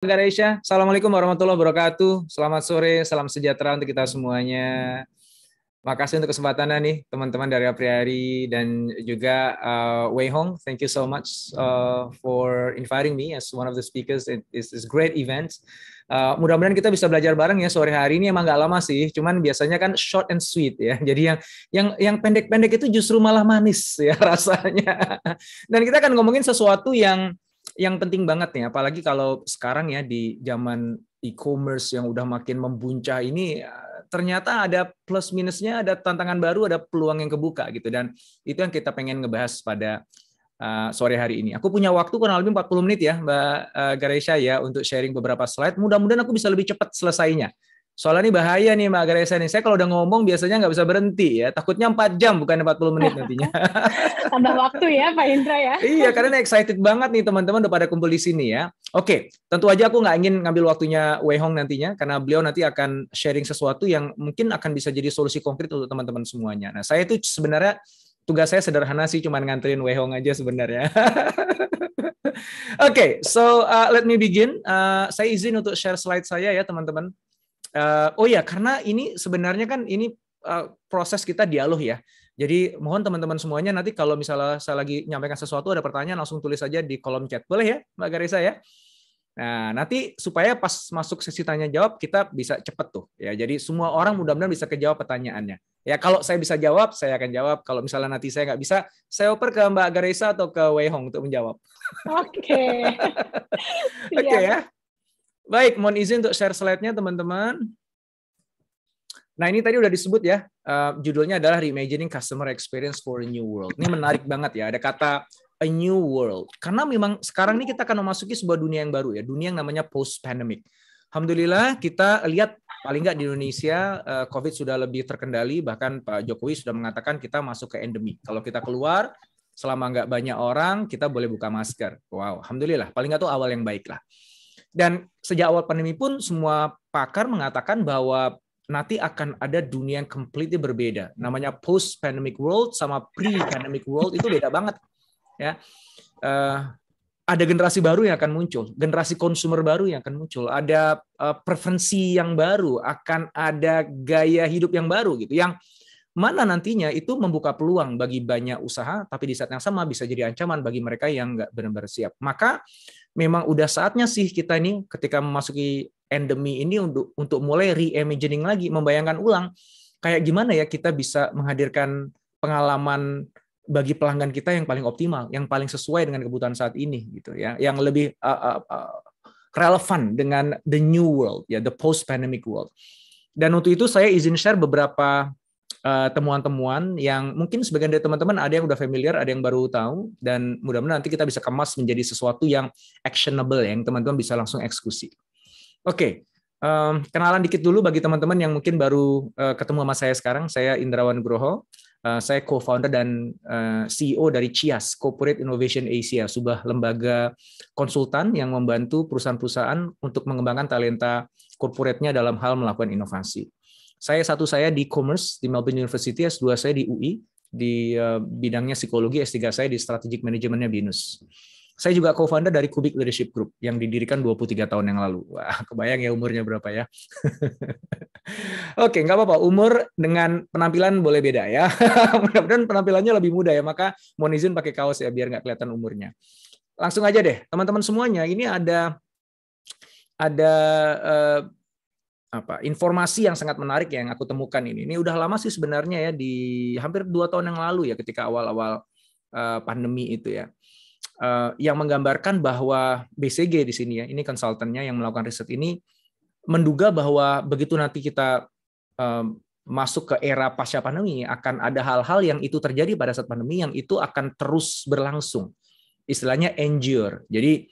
Ganesha, Assalamualaikum warahmatullahi wabarakatuh. Selamat sore, salam sejahtera untuk kita semuanya. Makasih untuk kesempatannya nih, teman-teman dari Apriari dan juga Wei Hong. Thank you so much for inviting me as one of the speakers in this great event. Mudah-mudahan kita bisa belajar bareng ya sore hari ini. Emang nggak lama sih, cuman biasanya kan short and sweet ya. Jadi yang pendek-pendek itu justru malah manis ya rasanya. Dan kita akan ngomongin sesuatu yang penting banget nih, apalagi kalau sekarang ya di zaman e-commerce yang udah makin membuncah ini, ternyata ada plus minusnya, ada tantangan baru, ada peluang yang kebuka gitu, dan itu yang kita pengen ngebahas pada sore hari ini. Aku punya waktu kurang lebih 40 menit ya, Mbak Garesha ya, untuk sharing beberapa slide. Mudah-mudahan aku bisa lebih cepat selesainya. Soalnya ini bahaya nih Mbak Garesha nih. Saya kalau udah ngomong biasanya nggak bisa berhenti ya. Takutnya 4 jam bukan 40 menit nantinya. Tambah waktu ya Pak Indra ya. Iya, karena excited banget nih teman-teman udah pada kumpul di sini ya. Oke, tentu aja aku nggak ingin ngambil waktunya Wei Hong nantinya, karena beliau nanti akan sharing sesuatu yang mungkin akan bisa jadi solusi konkret untuk teman-teman semuanya. Nah, saya itu sebenarnya tugas saya sederhana sih, cuma nganterin Wei Hong aja sebenarnya. Oke, so let me begin. Saya izin untuk share slide saya ya teman-teman. Oh ya, karena ini sebenarnya kan ini proses kita dialog ya. Jadi mohon teman-teman semuanya nanti kalau misalnya saya lagi nyampaikan sesuatu, ada pertanyaan, langsung tulis saja di kolom chat. Boleh ya, Mbak Garisa ya? Nah, nanti supaya pas masuk sesi tanya jawab kita bisa cepet tuh ya. Jadi semua orang mudah-mudahan bisa kejawab pertanyaannya. Ya kalau saya bisa jawab, saya akan jawab. Kalau misalnya nanti saya nggak bisa, saya oper ke Mbak Garisa atau ke Wei Hong untuk menjawab. Oke. Oke ya. Baik, mohon izin untuk share slide-nya teman-teman. Nah, ini tadi udah disebut ya, judulnya adalah Reimagining Customer Experience for a New World. Ini menarik banget ya, ada kata a new world. Karena memang sekarang ini kita akan memasuki sebuah dunia yang baru ya, dunia yang namanya post-pandemic. Alhamdulillah kita lihat paling nggak di Indonesia, COVID sudah lebih terkendali, bahkan Pak Jokowi sudah mengatakan kita masuk ke endemi. Kalau kita keluar, selama nggak banyak orang, kita boleh buka masker. Wow, Alhamdulillah, paling nggak tuh awal yang baik lah. Dan sejak awal pandemi pun semua pakar mengatakan bahwa nanti akan ada dunia yang completely berbeda. Namanya post-pandemic world sama pre-pandemic world itu beda banget. Ya, ada generasi baru yang akan muncul, generasi consumer baru yang akan muncul, ada preferensi yang baru, akan ada gaya hidup yang baru gitu. Yang mana nantinya itu membuka peluang bagi banyak usaha, tapi di saat yang sama bisa jadi ancaman bagi mereka yang nggak benar-benar siap. Maka memang udah saatnya sih kita ini ketika memasuki endemi ini untuk mulai reimagining lagi, membayangkan ulang kayak gimana ya kita bisa menghadirkan pengalaman bagi pelanggan kita yang paling optimal, yang paling sesuai dengan kebutuhan saat ini gitu ya, yang lebih relevan dengan the new world ya, the post pandemic world. Dan untuk itu saya izin share beberapa temuan-temuan yang mungkin sebagian dari teman-teman ada yang udah familiar, ada yang baru tahu, dan mudah-mudahan nanti kita bisa kemas menjadi sesuatu yang actionable ya, yang teman-teman bisa langsung eksekusi. Oke, kenalan dikit dulu bagi teman-teman yang mungkin baru ketemu sama saya sekarang. Saya Indrawan Groho, saya co-founder dan CEO dari CIAS, Corporate Innovation Asia, sebuah lembaga konsultan yang membantu perusahaan-perusahaan untuk mengembangkan talenta corporate-nya dalam hal melakukan inovasi. Saya di Commerce di Melbourne University, S2 saya di UI, di bidangnya psikologi, S3 saya di Strategic Managementnya BINUS. Saya juga co-founder dari Kubik Leadership Group yang didirikan 23 tahun yang lalu. Wah, kebayang ya umurnya berapa ya. Oke, nggak apa-apa. Umur dengan penampilan boleh beda ya. Mudah-mudahan penampilannya lebih muda ya, maka mohon izin pakai kaos ya, biar nggak kelihatan umurnya. Langsung aja deh, teman-teman semuanya. Ini ada informasi yang sangat menarik yang aku temukan ini. Ini udah lama sih sebenarnya ya, di hampir 2 tahun yang lalu ya, ketika awal-awal pandemi itu ya. Yang menggambarkan bahwa BCG di sini ya, ini konsultannya yang melakukan riset ini, menduga bahwa begitu nanti kita masuk ke era pasca pandemi, akan ada hal-hal yang itu terjadi pada saat pandemi yang itu akan terus berlangsung. Istilahnya endure. Jadi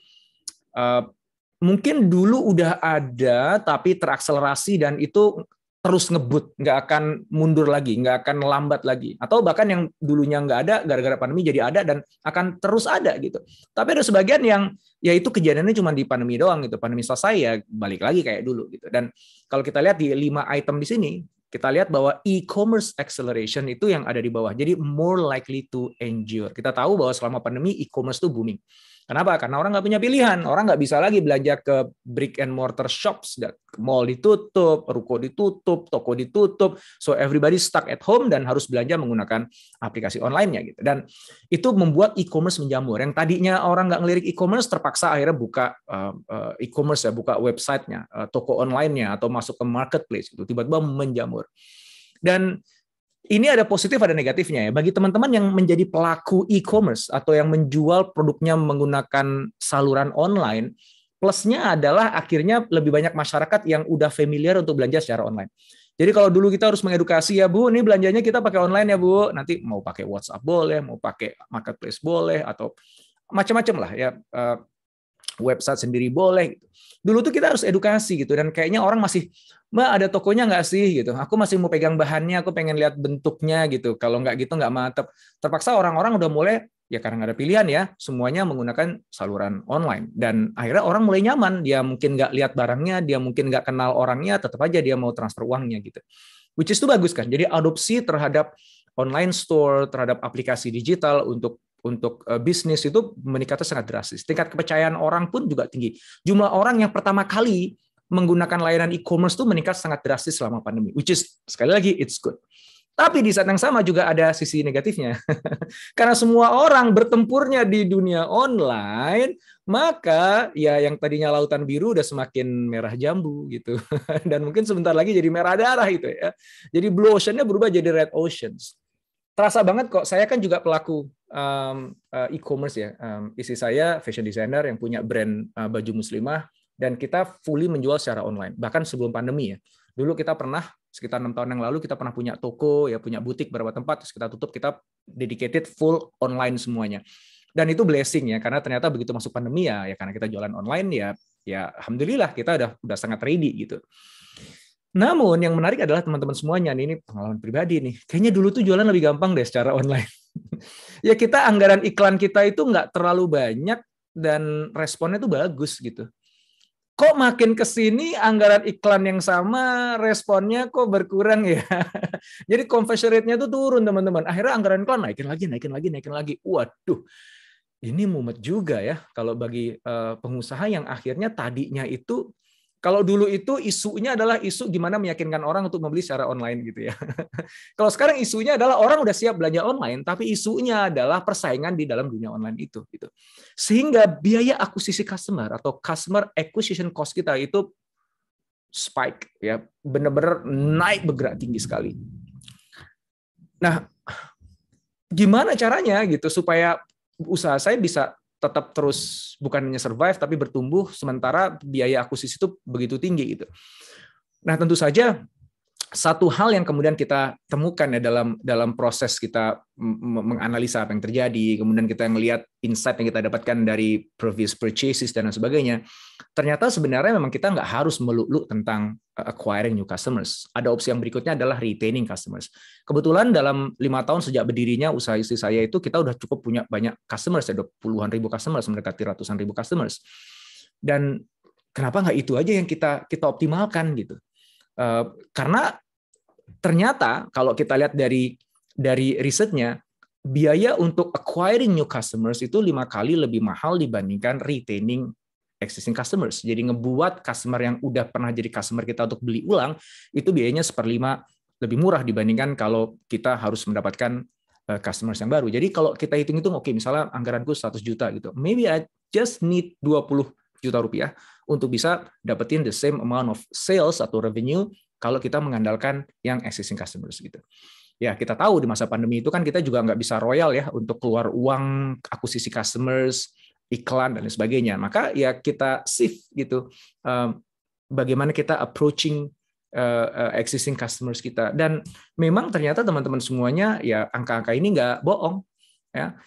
mungkin dulu udah ada, tapi terakselerasi dan itu terus ngebut, nggak akan mundur lagi, nggak akan lambat lagi. Atau bahkan yang dulunya nggak ada, gara-gara pandemi jadi ada dan akan terus ada gitu. Tapi ada sebagian yang ya itu kejadiannya cuma di pandemi doang gitu. Pandemi selesai ya balik lagi kayak dulu gitu. Dan kalau kita lihat di 5 item di sini, kita lihat bahwa e-commerce acceleration itu yang ada di bawah. Jadi more likely to endure. Kita tahu bahwa selama pandemi e-commerce itu booming. Kenapa? Karena orang nggak punya pilihan. Orang nggak bisa lagi belanja ke brick and mortar shops. Mall ditutup, ruko ditutup, toko ditutup. So everybody stuck at home dan harus belanja menggunakan aplikasi online-nya gitu. Dan itu membuat e-commerce menjamur. Yang tadinya orang nggak ngelirik e-commerce terpaksa akhirnya buka e-commerce ya, buka website-nya, toko online-nya atau masuk ke marketplace gitu. Tiba-tiba menjamur. Dan ini ada positif, ada negatifnya ya. Bagi teman-teman yang menjadi pelaku e-commerce atau yang menjual produknya menggunakan saluran online, plusnya adalah akhirnya lebih banyak masyarakat yang udah familiar untuk belanja secara online. Jadi kalau dulu kita harus mengedukasi ya Bu, ini belanjanya kita pakai online ya Bu. Nanti mau pakai WhatsApp boleh, mau pakai marketplace boleh, atau macam-macam lah ya. Website sendiri boleh. Dulu tuh kita harus edukasi gitu, dan kayaknya orang masih, Mbak ada tokonya nggak sih gitu. Aku masih mau pegang bahannya, aku pengen lihat bentuknya gitu. Kalau nggak gitu nggak mantep. Terpaksa orang-orang udah mulai, ya karena nggak ada pilihan ya, semuanya menggunakan saluran online. Dan akhirnya orang mulai nyaman. Dia mungkin nggak lihat barangnya, dia mungkin nggak kenal orangnya, tetap aja dia mau transfer uangnya gitu. Which is itu bagus kan. Jadi adopsi terhadap online store, terhadap aplikasi digital untuk bisnis itu meningkatnya sangat drastis. Tingkat kepercayaan orang pun juga tinggi. Jumlah orang yang pertama kali menggunakan layanan e-commerce itu meningkat sangat drastis selama pandemi. Which is, sekali lagi, it's good. Tapi di saat yang sama juga ada sisi negatifnya. Karena semua orang bertempurnya di dunia online, maka ya yang tadinya lautan biru udah semakin merah jambu gitu. Dan mungkin sebentar lagi jadi merah darah itu ya. Jadi blue ocean-nya berubah jadi red oceans. Terasa banget kok, saya kan juga pelaku e-commerce ya. Istri saya fashion designer yang punya brand baju muslimah, dan kita fully menjual secara online. Bahkan sebelum pandemi ya. Dulu kita pernah, sekitar 6 tahun yang lalu, kita pernah punya toko, ya punya butik beberapa tempat, terus kita tutup, kita dedicated full online semuanya. Dan itu blessing ya, karena ternyata begitu masuk pandemi ya karena kita jualan online ya alhamdulillah kita udah sangat ready gitu. Namun yang menarik adalah teman-teman semuanya, ini pengalaman pribadi nih. Kayaknya dulu tuh jualan lebih gampang deh secara online. Ya kita anggaran iklan kita itu nggak terlalu banyak dan responnya tuh bagus gitu. Kok makin ke sini anggaran iklan yang sama, responnya kok berkurang ya. Jadi conversion rate-nya tuh turun teman-teman. Akhirnya anggaran iklan naikin lagi. Waduh, ini mumet juga ya kalau bagi pengusaha yang akhirnya tadinya itu, kalau dulu itu isunya adalah isu gimana meyakinkan orang untuk membeli secara online gitu ya. Kalau sekarang isunya adalah orang udah siap belanja online, tapi isunya adalah persaingan di dalam dunia online itu gitu. Sehingga biaya akuisisi customer atau customer acquisition cost kita itu spike ya, benar-benar naik bergerak tinggi sekali. Nah, gimana caranya gitu supaya usaha saya bisa tetap terus bukan hanya survive tapi bertumbuh sementara biaya akuisisi itu begitu tinggi gitu. Nah, tentu saja satu hal yang kemudian kita temukan ya dalam proses kita menganalisa apa yang terjadi, kemudian kita ngelihat insight yang kita dapatkan dari previous purchases dan sebagainya, ternyata sebenarnya memang kita nggak harus melulu tentang acquiring new customers. Ada opsi yang berikutnya adalah retaining customers. Kebetulan dalam 5 tahun sejak berdirinya usaha istri saya itu kita udah cukup punya banyak customers, ada puluhan ribu customers, mendekati ratusan ribu customers. Dan kenapa nggak itu aja yang kita optimalkan gitu? Karena ternyata kalau kita lihat dari risetnya, biaya untuk acquiring new customers itu 5 kali lebih mahal dibandingkan retaining existing customers. Jadi ngebuat customer yang udah pernah jadi customer kita untuk beli ulang, itu biayanya 1/5 lebih murah dibandingkan kalau kita harus mendapatkan customers yang baru. Jadi kalau kita hitung-hitung, oke, misalnya anggaranku 100 juta gitu, maybe I just need 20 juta rupiah untuk bisa dapetin the same amount of sales atau revenue kalau kita mengandalkan yang existing customers gitu. Ya, kita tahu di masa pandemi itu kan kita juga nggak bisa royal ya untuk keluar uang akuisisi customers, iklan dan sebagainya. Maka ya kita shift gitu. Bagaimana kita approaching existing customers kita. Dan memang ternyata teman-teman semuanya ya angka-angka ini nggak bohong ya.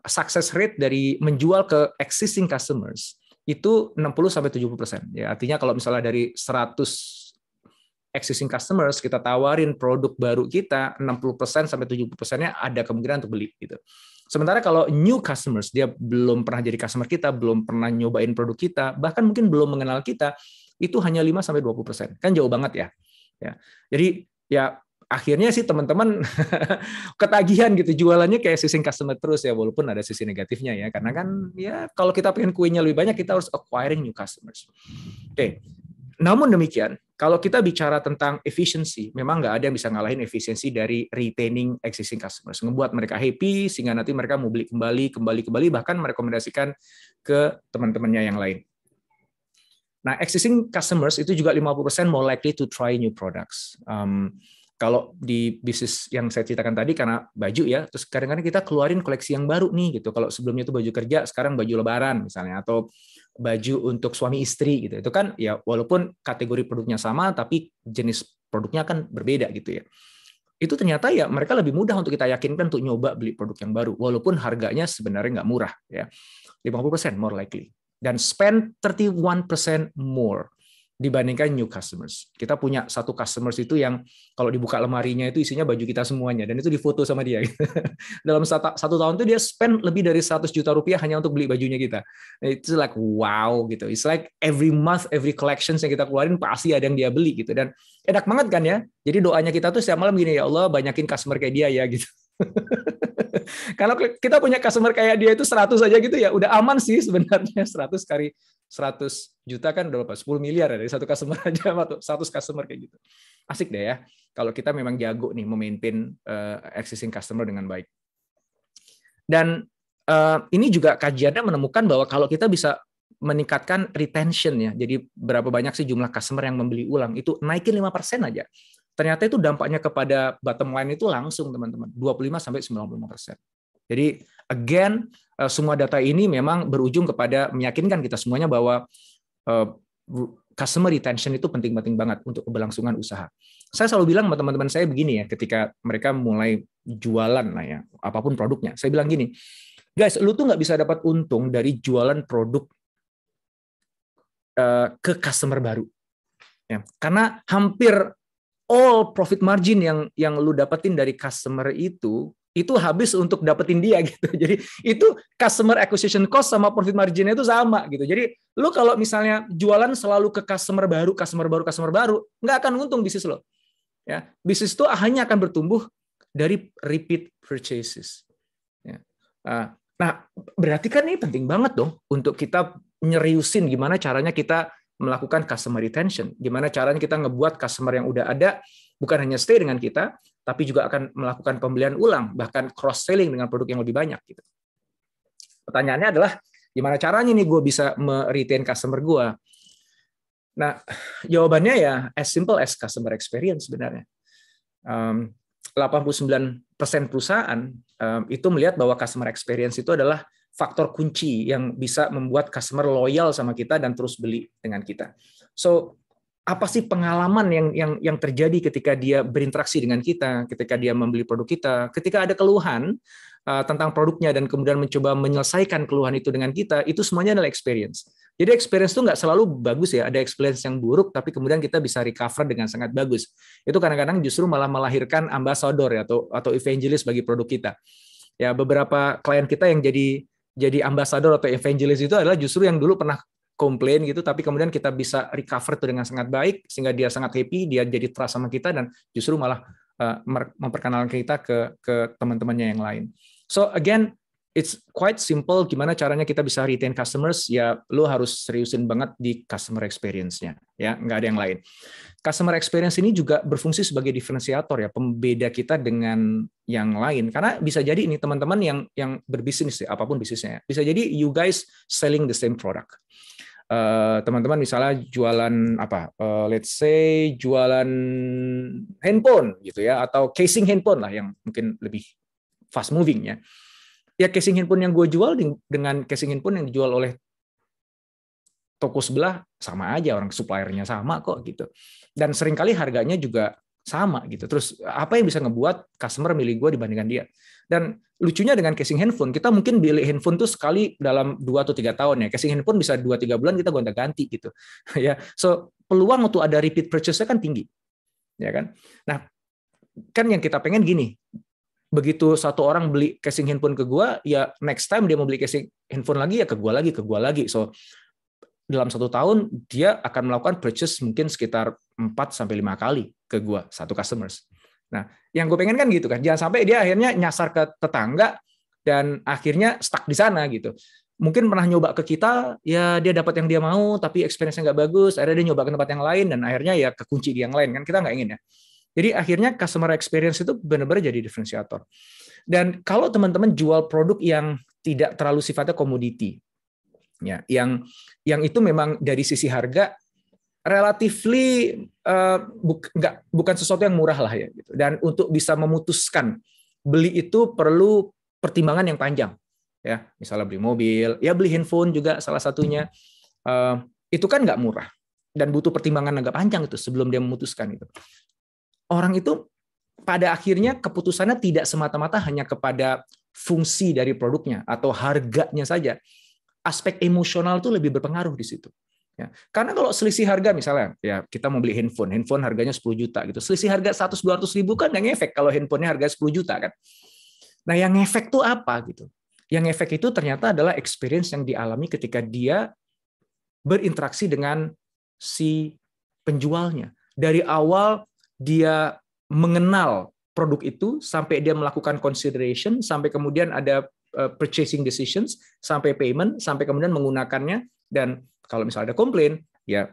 Success rate dari menjual ke existing customers itu 60-70%. Ya, artinya kalau misalnya dari 100 existing customers kita tawarin produk baru kita, 60%-70%-nya ada kemungkinan untuk beli gitu. Sementara kalau new customers, dia belum pernah jadi customer kita, belum pernah nyobain produk kita, bahkan mungkin belum mengenal kita, itu hanya 5-20%. Kan jauh banget ya. Jadi ya akhirnya sih teman-teman ketagihan gitu, jualannya kayak existing customer terus ya, walaupun ada sisi negatifnya ya, karena kan ya kalau kita pengen kuenya lebih banyak kita harus acquiring new customers. Oke. Namun demikian, kalau kita bicara tentang efficiency, memang nggak ada yang bisa ngalahin efisiensi dari retaining existing customers, ngebuat mereka happy sehingga nanti mereka mau beli kembali, bahkan merekomendasikan ke teman-temannya yang lain. Nah, existing customers itu juga 50% more likely to try new products. Kalau di bisnis yang saya ceritakan tadi, karena baju ya, terus kadang-kadang kita keluarin koleksi yang baru nih gitu. Kalau sebelumnya itu baju kerja, sekarang baju lebaran misalnya, atau baju untuk suami istri gitu. Itu kan ya walaupun kategori produknya sama, tapi jenis produknya kan berbeda gitu ya. Itu ternyata ya mereka lebih mudah untuk kita yakinkan untuk nyoba beli produk yang baru, walaupun harganya sebenarnya nggak murah ya. 50% more likely. Dan spend 31% more dibandingkan new customers. Kita punya satu customers itu yang kalau dibuka lemarinya itu isinya baju kita semuanya, dan itu difoto sama dia. Dalam satu tahun itu dia spend lebih dari 100 juta rupiah hanya untuk beli bajunya kita. It's like wow gitu. It's like every month, every collections yang kita keluarin pasti ada yang dia beli gitu. Dan enak banget kan ya. Jadi doanya kita tuh setiap malam gini, ya Allah banyakin customer kayak dia ya gitu. Kalau kita punya customer kayak dia itu 100 aja gitu ya udah aman sih sebenarnya. 100 kali 100 juta kan udah 10 miliar ya dari satu customer aja, atau 100 customer kayak gitu. Asik deh ya kalau kita memang jago nih memaintain existing customer dengan baik. Dan ini juga kajiannya menemukan bahwa kalau kita bisa meningkatkan retention ya, jadi berapa banyak sih jumlah customer yang membeli ulang, itu naikin 5% aja. Ternyata itu dampaknya kepada bottom line itu langsung teman-teman, 25-95%. Jadi again, semua data ini memang berujung kepada meyakinkan kita semuanya bahwa customer retention itu penting-penting banget untuk keberlangsungan usaha. Saya selalu bilang sama teman-teman saya begini ya, ketika mereka mulai jualan lah ya, apapun produknya, saya bilang gini, guys, lu tuh nggak bisa dapat untung dari jualan produk ke customer baru, ya, karena hampir all profit margin yang lu dapetin dari customer itu habis untuk dapetin dia gitu. Jadi itu customer acquisition cost sama profit marginnya itu sama gitu. Jadi lu kalau misalnya jualan selalu ke customer baru, nggak akan untung bisnis lo. Ya, bisnis itu hanya akan bertumbuh dari repeat purchases. Ya. Nah, berarti kan ini penting banget dong untuk kita nyeriusin gimana caranya kita melakukan customer retention, gimana caranya kita ngebuat customer yang udah ada bukan hanya stay dengan kita, tapi juga akan melakukan pembelian ulang, bahkan cross-selling dengan produk yang lebih banyak. Gitu. Pertanyaannya adalah, gimana caranya nih gue bisa meretain customer gue? Nah, jawabannya ya as simple as customer experience sebenarnya. 89% perusahaan itu melihat bahwa customer experience itu adalah faktor kunci yang bisa membuat customer loyal sama kita dan terus beli dengan kita. So, apa sih pengalaman yang terjadi ketika dia berinteraksi dengan kita, ketika dia membeli produk kita, ketika ada keluhan tentang produknya dan kemudian mencoba menyelesaikan keluhan itu dengan kita, itu semuanya adalah experience. Jadi experience itu nggak selalu bagus ya, ada experience yang buruk, tapi kemudian kita bisa recover dengan sangat bagus. Itu kadang-kadang justru malah melahirkan ambassador ya, atau evangelist bagi produk kita. Ya, beberapa klien kita yang jadi ambassador atau evangelist itu adalah justru yang dulu pernah komplain gitu, tapi kemudian kita bisa recover itu dengan sangat baik, sehingga dia sangat happy, dia jadi trust sama kita, dan justru malah memperkenalkan kita ke teman-temannya yang lain. So again, it's quite simple gimana caranya kita bisa retain customers, ya lo harus seriusin banget di customer experience-nya, ya nggak ada yang lain. Customer experience ini juga berfungsi sebagai diferensiator ya, pembeda kita dengan yang lain. Karena bisa jadi ini teman-teman yang berbisnis ya, apapun bisnisnya, bisa jadi you guys selling the same product. Teman-teman misalnya jualan apa? Let's say jualan handphone gitu ya, atau casing handphone lah yang mungkin lebih fast moving ya. Ya casing handphone yang gue jual dengan casing handphone yang dijual oleh toko sebelah sama aja, orang suppliernya sama kok gitu. Dan seringkali harganya juga sama gitu. Terus apa yang bisa ngebuat customer milih gue dibandingkan dia? Dan lucunya dengan casing handphone, kita mungkin beli handphone tuh sekali dalam 2 atau 3 tahun ya. Casing handphone bisa 2-3 bulan kita gonta-ganti gitu. Ya, so peluang untuk ada repeat purchase-nya kan tinggi. Ya kan? Nah, kan yang kita pengen gini. Begitu satu orang beli casing handphone ke gue, ya next time dia mau beli casing handphone lagi ya ke gue lagi. So dalam 1 tahun dia akan melakukan purchase mungkin sekitar 4-5 kali ke gue, satu customers. Nah, yang gue pengen kan gitu kan, jangan sampai dia akhirnya nyasar ke tetangga dan akhirnya stuck di sana gitu. Mungkin pernah nyoba ke kita, ya dia dapat yang dia mau, tapi experience-nya nggak bagus, akhirnya dia nyoba ke tempat yang lain, dan akhirnya ya kekunci di yang lain, kan kita nggak ingin ya. Jadi akhirnya customer experience itu benar-benar jadi diferensiator. Dan kalau teman-teman jual produk yang tidak terlalu sifatnya komoditi, ya, yang itu memang dari sisi harga relatively bukan sesuatu yang murah lah ya gitu. Dan untuk bisa memutuskan beli itu perlu pertimbangan yang panjang ya, misalnya beli mobil, ya beli handphone juga salah satunya, itu kan nggak murah dan butuh pertimbangan agak panjang itu sebelum dia memutuskan itu. Orang itu pada akhirnya keputusannya tidak semata-mata hanya kepada fungsi dari produknya atau harganya saja. Aspek emosional itu lebih berpengaruh di situ. Ya. Karena kalau selisih harga misalnya, ya kita mau beli handphone harganya 10 juta gitu. Selisih harga 100-200 ribu kan yang ngefek kalau handphonenya harga 10 juta kan. Nah yang ngefek tuh apa gitu? Yang ngefek itu ternyata adalah experience yang dialami ketika dia berinteraksi dengan si penjualnya. Dari awal dia mengenal produk itu, sampai dia melakukan consideration, sampai kemudian ada purchasing decisions, sampai payment, sampai kemudian menggunakannya, dan kalau misalnya ada komplain, ya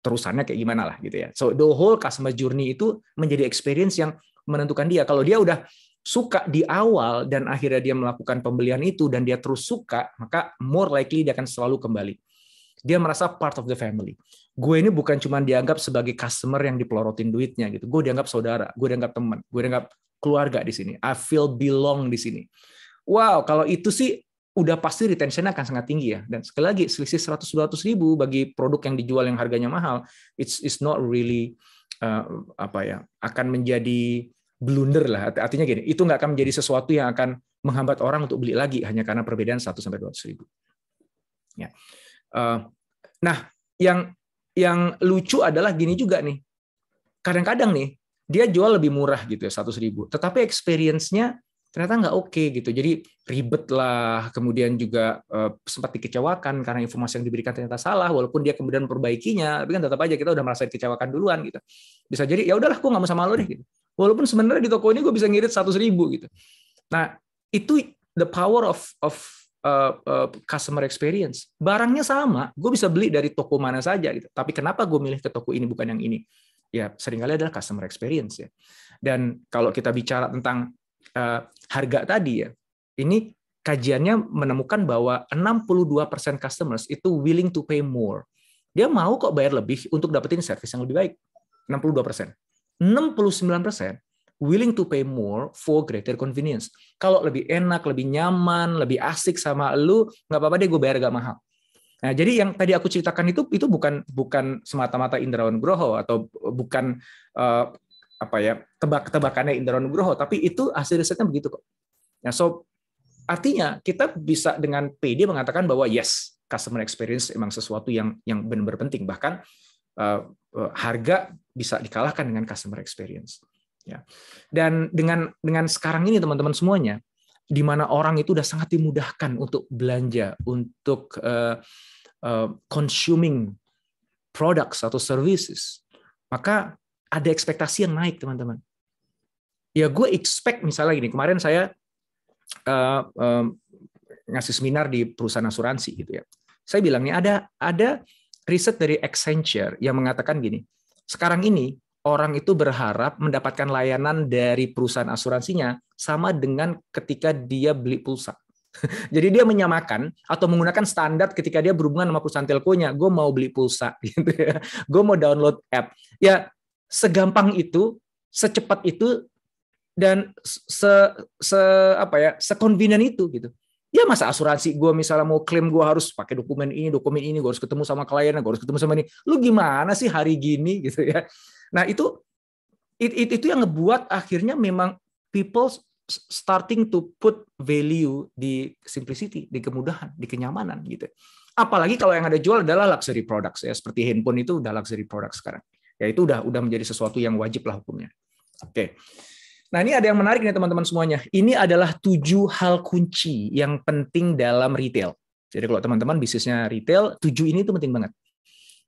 terusannya kayak gimana lah gitu ya. So the whole customer journey itu menjadi experience yang menentukan dia. Kalau dia udah suka di awal dan akhirnya dia melakukan pembelian itu dan dia terus suka, maka more likely dia akan selalu kembali. Dia merasa part of the family. Gue ini bukan cuma dianggap sebagai customer yang dipelorotin duitnya gitu. Gue dianggap saudara, gue dianggap teman, gue dianggap keluarga di sini. I feel belong di sini. Wow, kalau itu sih udah pasti retention akan sangat tinggi ya. Dan sekali lagi selisih 100-200 ribu bagi produk yang dijual yang harganya mahal, it's not really akan menjadi blunder lah. Artinya gini, itu nggak akan menjadi sesuatu yang akan menghambat orang untuk beli lagi hanya karena perbedaan 1-200 ribu. Ya. Nah, yang lucu adalah gini juga nih. Kadang-kadang nih dia jual lebih murah gitu ya 100 ribu, tetapi experience-nya ternyata nggak oke gitu. Jadi ribet lah, kemudian juga sempat dikecewakan karena informasi yang diberikan ternyata salah, walaupun dia kemudian memperbaikinya, tapi kan tetap aja kita udah merasa dikecewakan duluan gitu. Bisa jadi ya udahlah, gue nggak mau sama lo deh gitu. Walaupun sebenarnya di toko ini gue bisa ngirit 100 ribu gitu. Nah itu the power of customer experience. Barangnya sama, gue bisa beli dari toko mana saja gitu. Tapi kenapa gue milih ke toko ini bukan yang ini? Ya seringkali adalah customer experience ya. Dan kalau kita bicara tentang harga tadi ya, ini kajiannya menemukan bahwa 62% customers itu willing to pay more. Dia mau kok bayar lebih untuk dapetin service yang lebih baik. 62%. 69% willing to pay more for greater convenience. Kalau lebih enak, lebih nyaman, lebih asik sama lu, nggak apa-apa deh gue bayar agak mahal. Nah, jadi yang tadi aku ceritakan itu bukan semata-mata Indra Nugroho atau bukan tebak-tebakannya Indra Nugroho, tapi itu hasil risetnya begitu kok. Nah, so artinya kita bisa dengan PD mengatakan bahwa yes, customer experience emang sesuatu yang benar-benar penting. Bahkan harga bisa dikalahkan dengan customer experience. Ya. Dan dengan sekarang ini teman-teman semuanya, di mana orang itu udah sangat dimudahkan untuk belanja, untuk consuming products atau services, maka ada ekspektasi yang naik teman-teman. Ya gue expect misalnya gini, kemarin saya ngasih seminar di perusahaan asuransi gitu ya. Saya bilang nih ada riset dari Accenture yang mengatakan gini, sekarang ini orang itu berharap mendapatkan layanan dari perusahaan asuransinya sama dengan ketika dia beli pulsa. Jadi dia menyamakan atau menggunakan standar ketika dia berhubungan sama perusahaan telkonya. Gue mau beli pulsa, gitu ya. Gue mau download app. Ya segampang itu, secepat itu, dan seconvenient itu gitu. Ya masa asuransi gue misalnya mau klaim gue harus pakai dokumen ini, gue harus ketemu sama klien, gue harus ketemu sama ini. Lu gimana sih hari gini gitu ya. Nah, itu yang ngebuat akhirnya memang people starting to put value di simplicity, di kemudahan, di kenyamanan gitu. Apalagi kalau yang ada jual adalah luxury products ya, seperti handphone itu udah luxury products sekarang. Ya itu udah menjadi sesuatu yang wajib lah hukumnya. Oke. Nah, ini ada yang menarik nih teman-teman semuanya. Ini adalah 7 hal kunci yang penting dalam retail. Jadi kalau teman-teman bisnisnya retail, 7 ini tuh penting banget.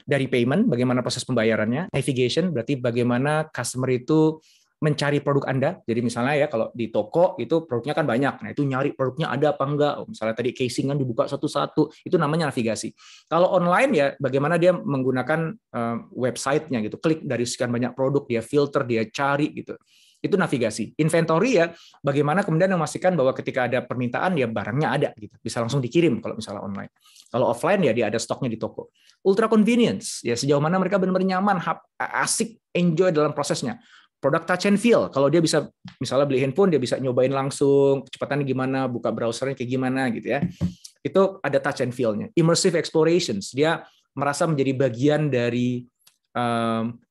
Dari payment, bagaimana proses pembayarannya, navigation, berarti bagaimana customer itu mencari produk Anda. Jadi misalnya ya kalau di toko itu produknya kan banyak. Nah, itu nyari produknya ada apa enggak. Misalnya tadi casingan dibuka satu-satu, itu namanya navigasi. Kalau online ya bagaimana dia menggunakan website-nya gitu. Klik dari sekian banyak produk, dia filter, dia cari gitu. Itu navigasi. Inventory ya bagaimana kemudian memastikan bahwa ketika ada permintaan ya barangnya ada gitu. Bisa langsung dikirim kalau misalnya online. Kalau offline ya dia ada stoknya di toko. Ultra convenience ya sejauh mana mereka benar-benar nyaman, asik, enjoy dalam prosesnya. Produk touch and feel, kalau dia bisa misalnya beli handphone, dia bisa nyobain langsung, kecepatannya gimana, buka browsernya kayak gimana gitu ya. Itu ada touch and feel-nya. Immersive explorations, dia merasa menjadi bagian dari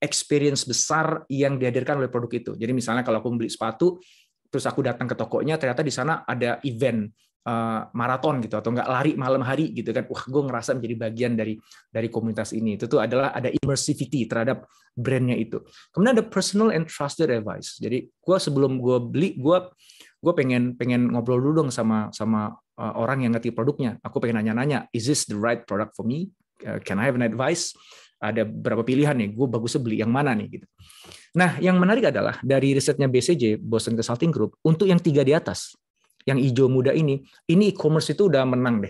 experience besar yang dihadirkan oleh produk itu. Jadi misalnya kalau aku beli sepatu, terus aku datang ke tokonya, ternyata di sana ada event maraton gitu atau enggak lari malam hari gitu kan, wah gue ngerasa menjadi bagian dari komunitas ini. Itu tuh adalah ada immersivity terhadap brandnya itu. Kemudian ada personal and trusted advice. Jadi gue sebelum gue beli, gue pengen ngobrol dulu dong sama orang yang ngerti produknya. Aku pengen nanya-nanya, is this the right product for me? Can I have an advice? Ada berapa pilihan nih? Gue bagusnya beli yang mana nih gitu. Nah, yang menarik adalah dari risetnya BCG, Boston Consulting Group, untuk yang 3 di atas, yang hijau muda ini e-commerce itu udah menang deh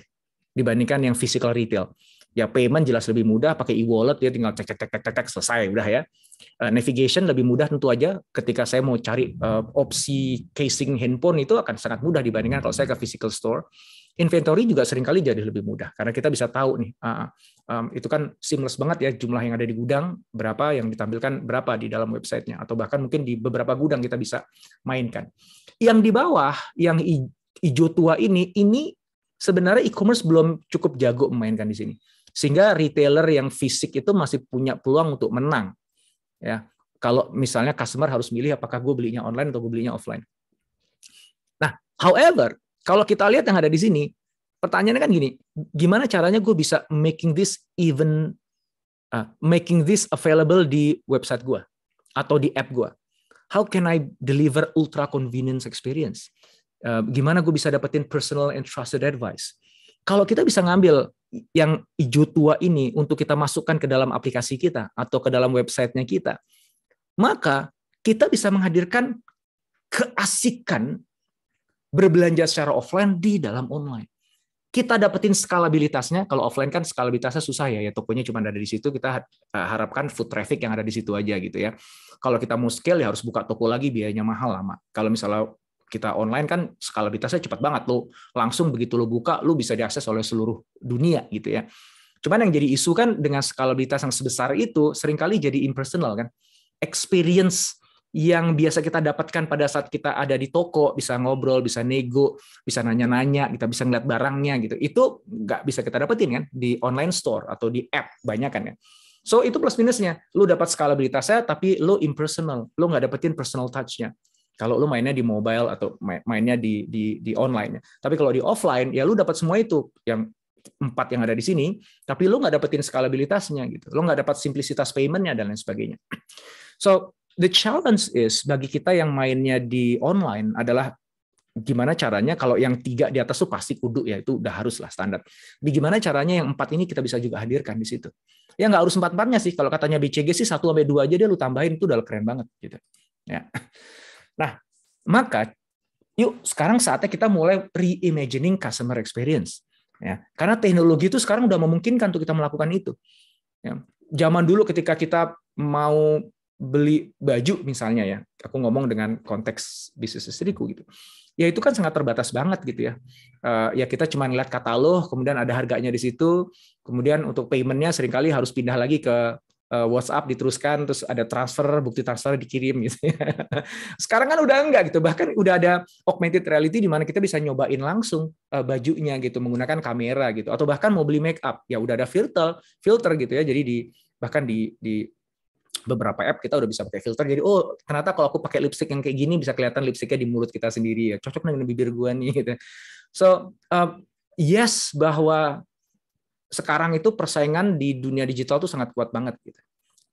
dibandingkan yang physical retail. Ya payment jelas lebih mudah, pakai e-wallet dia tinggal cek selesai udah ya. Navigation lebih mudah tentu aja ketika saya mau cari opsi casing handphone itu akan sangat mudah dibandingkan kalau saya ke physical store. Inventory juga seringkali jadi lebih mudah karena kita bisa tahu nih itu kan seamless banget ya jumlah yang ada di gudang berapa, yang ditampilkan berapa di dalam websitenya, atau bahkan mungkin di beberapa gudang kita bisa mainkan. Yang di bawah yang hijau tua ini sebenarnya e-commerce belum cukup jago memainkan di sini, sehingga retailer yang fisik itu masih punya peluang untuk menang ya. Kalau misalnya customer harus milih apakah gue belinya online atau gue belinya offline. Nah, however, kalau kita lihat yang ada di sini, pertanyaannya kan gini, gimana caranya gue bisa making this available di website gue atau di app gue? How can I deliver ultra convenience experience? Gimana gue bisa dapetin personal and trusted advice? Kalau kita bisa ngambil yang hijau tua ini untuk kita masukkan ke dalam aplikasi kita atau ke dalam websitenya kita, maka kita bisa menghadirkan keasikan berbelanja secara offline di dalam online. Kita dapetin skalabilitasnya. Kalau offline kan skalabilitasnya susah ya tokonya cuma ada di situ, kita harapkan foot traffic yang ada di situ aja gitu ya. Kalau kita mau scale ya harus buka toko lagi, biayanya mahal lama. Kalau misalnya kita online kan skalabilitasnya cepat banget, lo langsung begitu lo buka lo bisa diakses oleh seluruh dunia gitu ya. Cuman yang jadi isu kan dengan skalabilitas yang sebesar itu seringkali jadi impersonal kan. Experience yang biasa kita dapatkan pada saat kita ada di toko, bisa ngobrol, bisa nego, bisa nanya-nanya, kita bisa ngeliat barangnya gitu. Itu nggak bisa kita dapetin kan di online store atau di app banyak kan ya. So itu plus minusnya. Lu dapat skalabilitasnya tapi lu impersonal, lu nggak dapetin personal touch-nya. Kalau lu mainnya di mobile atau mainnya di online. Tapi kalau di offline ya lu dapat semua itu yang 4 yang ada di sini, tapi lu nggak dapetin skalabilitasnya gitu. Lu nggak dapat simplicitas payment-nya dan lain sebagainya. So the challenge is bagi kita yang mainnya di online adalah gimana caranya kalau yang 3 di atas tuh pasti kudu ya, itu udah harus lah standar. Gimana caranya yang 4 ini kita bisa juga hadirkan di situ. Ya nggak harus 4-4-nya sih. Kalau katanya BCG sih 1-2 aja dia lu tambahin itu udah keren banget gitu. Ya. Nah, maka yuk sekarang saatnya kita mulai reimagining customer experience. Ya, karena teknologi itu sekarang udah memungkinkan untuk kita melakukan itu. Ya. Zaman dulu ketika kita mau beli baju misalnya ya, aku ngomong dengan konteks bisnis istriku gitu. Ya itu kan sangat terbatas banget gitu ya. Ya kita cuma ngeliat katalog, kemudian ada harganya di situ, kemudian untuk paymentnya seringkali harus pindah lagi ke WhatsApp diteruskan, terus ada transfer, bukti transfer dikirim gitu. Sekarang kan udah enggak gitu, bahkan udah ada augmented reality di mana kita bisa nyobain langsung bajunya gitu menggunakan kamera gitu, atau bahkan mau beli make up ya udah ada filter gitu ya, jadi bahkan di beberapa app kita udah bisa pakai filter, jadi oh ternyata kalau aku pakai lipstick yang kayak gini bisa kelihatan lipstiknya di mulut kita sendiri ya, cocok dengan bibir gua nih gitu. So yes, bahwa sekarang itu persaingan di dunia digital tuh sangat kuat banget gitu.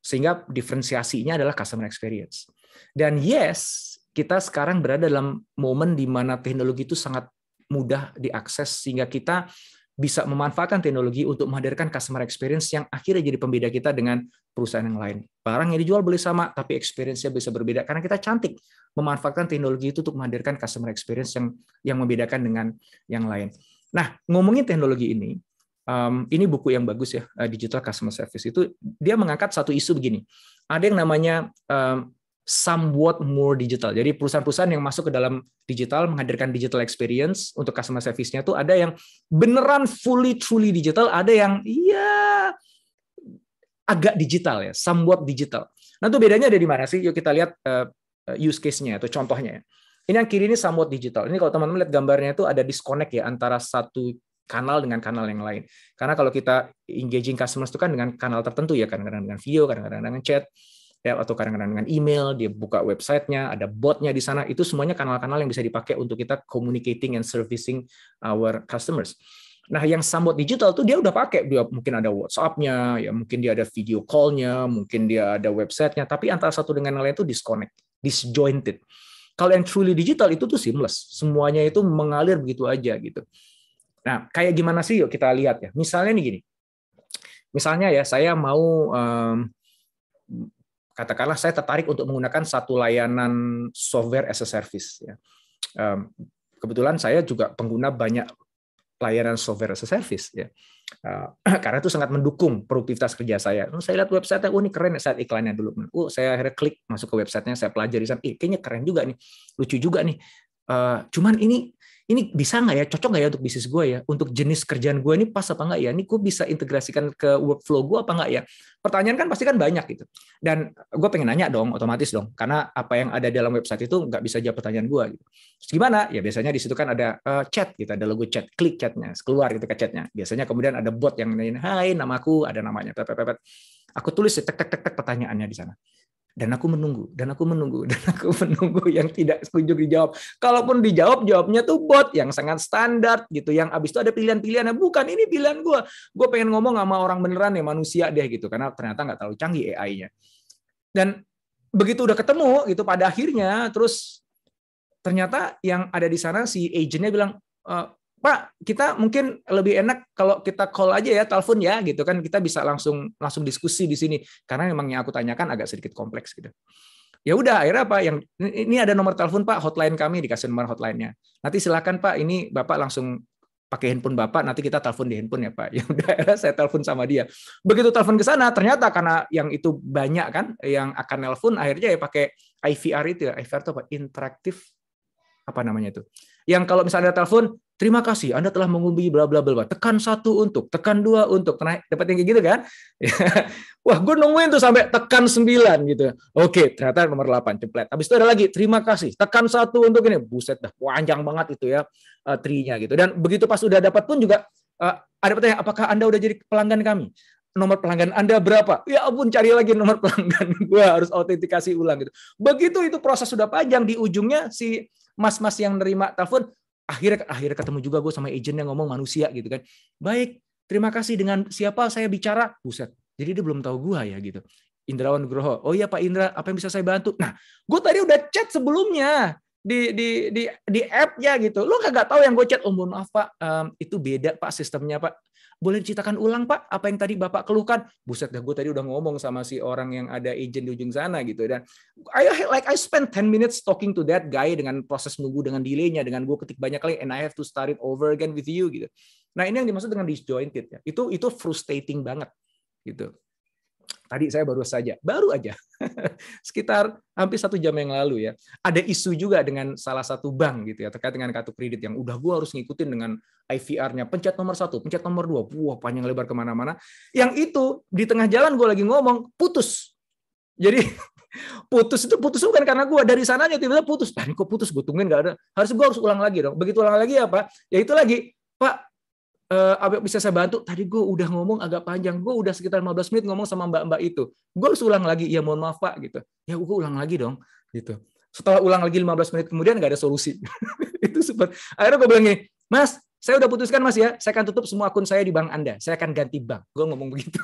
Sehingga diferensiasinya adalah customer experience. Dan yes, kita sekarang berada dalam momen di mana teknologi itu sangat mudah diakses sehingga kita bisa memanfaatkan teknologi untuk menghadirkan customer experience yang akhirnya jadi pembeda kita dengan perusahaan yang lain. Barang yang dijual boleh sama, tapi experience-nya bisa berbeda karena kita cantik memanfaatkan teknologi itu untuk menghadirkan customer experience yang membedakan dengan yang lain. Nah, ngomongin teknologi ini buku yang bagus ya, Digital Customer Service itu dia mengangkat satu isu begini. Ada yang namanya somewhat more digital. Jadi perusahaan-perusahaan yang masuk ke dalam digital menghadirkan digital experience untuk customer service-nya itu ada yang beneran fully truly digital, ada yang agak digital ya, somewhat digital. Nah, itu bedanya ada di mana sih? Yuk kita lihat use case-nya atau contohnya. Ini yang kiri ini somewhat digital. Ini kalau teman-teman lihat gambarnya itu ada disconnect ya antara satu kanal dengan kanal yang lain. Karena kalau kita engaging customers itu kan dengan kanal tertentu ya, kadang-kadang dengan video, kadang-kadang dengan chat, ya, atau kadang-kadang dengan email, dia buka websitenya, ada botnya di sana. Itu semuanya kanal-kanal yang bisa dipakai untuk kita communicating and servicing our customers. Nah, yang somewhat digital tuh dia udah pakai, dia mungkin ada WhatsApp-nya, ya mungkin dia ada video call-nya, mungkin dia ada website-nya, tapi antara satu dengan yang lain itu disconnect, disjointed. Kalau yang truly digital itu tuh seamless, semuanya itu mengalir begitu aja gitu. Nah, kayak gimana sih? Yuk kita lihat ya. Misalnya nih gini, misalnya ya saya mau katakanlah saya tertarik untuk menggunakan satu layanan software as a service. Ya. Kebetulan saya juga pengguna banyak layanan software as a service ya. Karena itu sangat mendukung produktivitas kerja saya. Saya lihat website-nya, ini keren, saya lihat iklannya dulu. Saya akhirnya klik masuk ke website-nya, saya pelajari, kayaknya keren juga nih, lucu juga nih. Cuman ini bisa nggak ya, cocok nggak ya untuk bisnis gue ya, untuk jenis kerjaan gue ini pas apa nggak ya, ini gue bisa integrasikan ke workflow gue apa nggak ya. Pertanyaan kan pasti kan banyak gitu. Dan gue pengen nanya dong, otomatis dong, karena apa yang ada dalam website itu nggak bisa jawab pertanyaan gue. Gitu. Terus gimana? Ya biasanya di situ kan ada chat, gitu, ada logo chat, klik chatnya, keluar gitu ke chatnya. Biasanya kemudian ada bot yang nanyain, hai namaku, ada namanya, aku tulis tek pertanyaannya di sana. Dan aku menunggu yang tidak kunjung dijawab. Kalaupun dijawab, jawabnya tuh bot yang sangat standar gitu. Yang abis itu ada pilihan-pilihannya. Bukan, ini pilihan gue. Gue pengen ngomong sama orang beneran ya, manusia deh gitu. Karena ternyata nggak terlalu canggih AI-nya. Dan begitu udah ketemu gitu, pada akhirnya terus ternyata yang ada di sana si agentnya bilang, Pak, kita mungkin lebih enak kalau kita call aja ya, telepon ya, gitu kan, kita bisa langsung diskusi di sini karena memang yang aku tanyakan agak sedikit kompleks gitu. Ya udah, akhirnya apa? Yang ini ada nomor telepon Pak, hotline kami, dikasih nomor hotline-nya. Nanti silakan Pak, ini Bapak langsung pakai handphone Bapak, nanti kita telepon di handphone ya Pak. Ya udah, akhirnya saya telepon sama dia. Begitu telepon ke sana, ternyata karena yang itu banyak kan yang akan nelpon, akhirnya ya pakai IVR itu ya. IVR itu apa? Interaktif apa namanya itu? Yang kalau misalnya ada telepon, terima kasih, Anda telah menghubungi bla bla bla. Tekan 1 untuk, tekan 2 untuk. Dapat yang kayak gitu kan? Wah, gue nungguin tuh sampai tekan 9 gitu. Oke, ternyata nomor 8 ceplet. Habis itu ada lagi, terima kasih, tekan 1 untuk ini. Buset dah, panjang banget itu ya tree-nya gitu. Dan begitu pas udah dapat pun juga ada pertanyaan, apakah Anda udah jadi pelanggan kami? Nomor pelanggan Anda berapa? Ya ampun, cari lagi nomor pelanggan. Gue harus autentikasi ulang gitu. Begitu itu proses sudah panjang, di ujungnya si mas-mas yang nerima telepon akhirnya ketemu juga gue sama agent yang ngomong manusia gitu kan. Baik, terima kasih, dengan siapa saya bicara? Buset. Jadi dia belum tahu gue ya gitu. Indrawan Nugroho. Oh iya Pak Indra, apa yang bisa saya bantu? Nah, gue tadi udah chat sebelumnya di app-nya gitu. Lo kagak tahu yang gue chat. Oh mohon maaf Pak, itu beda Pak sistemnya Pak. Boleh diceritakan ulang Pak, apa yang tadi Bapak keluhkan? Buset dah, gue tadi udah ngomong sama si orang yang ada agent di ujung sana gitu. Dan I spent 10 minutes talking to that guy dengan proses nunggu, dengan delay-nya, dengan gue ketik banyak kali, and I have to start it over again with you gitu. Nah ini yang dimaksud dengan disjointed ya. Itu frustrating banget gitu. Tadi saya baru aja sekitar hampir 1 jam yang lalu ya, ada isu juga dengan salah satu bank gitu ya, terkait dengan kartu kredit yang udah gue harus ngikutin dengan IVR-nya, pencet nomor 1, pencet nomor 2, wah panjang lebar kemana-mana. Yang itu di tengah jalan gue lagi ngomong putus. Jadi putus bukan karena gue dari sananya tiba-tiba putus. Ini kok putus, gue tungguin nggak ada. Harus gue ulang lagi dong. Begitu ulang lagi apa? Ya itu lagi, Pak. Apa bisa saya bantu? Tadi gue udah ngomong agak panjang, gue udah sekitar 15 menit ngomong sama mbak-mbak itu. Gue harus ulang lagi, ya mohon maaf Pak gitu. Ya gue ulang lagi dong gitu. Setelah ulang lagi 15 menit kemudian nggak ada solusi. Itu super. Akhirnya gue bilang gini, Mas, saya udah putuskan Mas ya, saya akan tutup semua akun saya di bank Anda. Saya akan ganti bank. Gue ngomong begitu.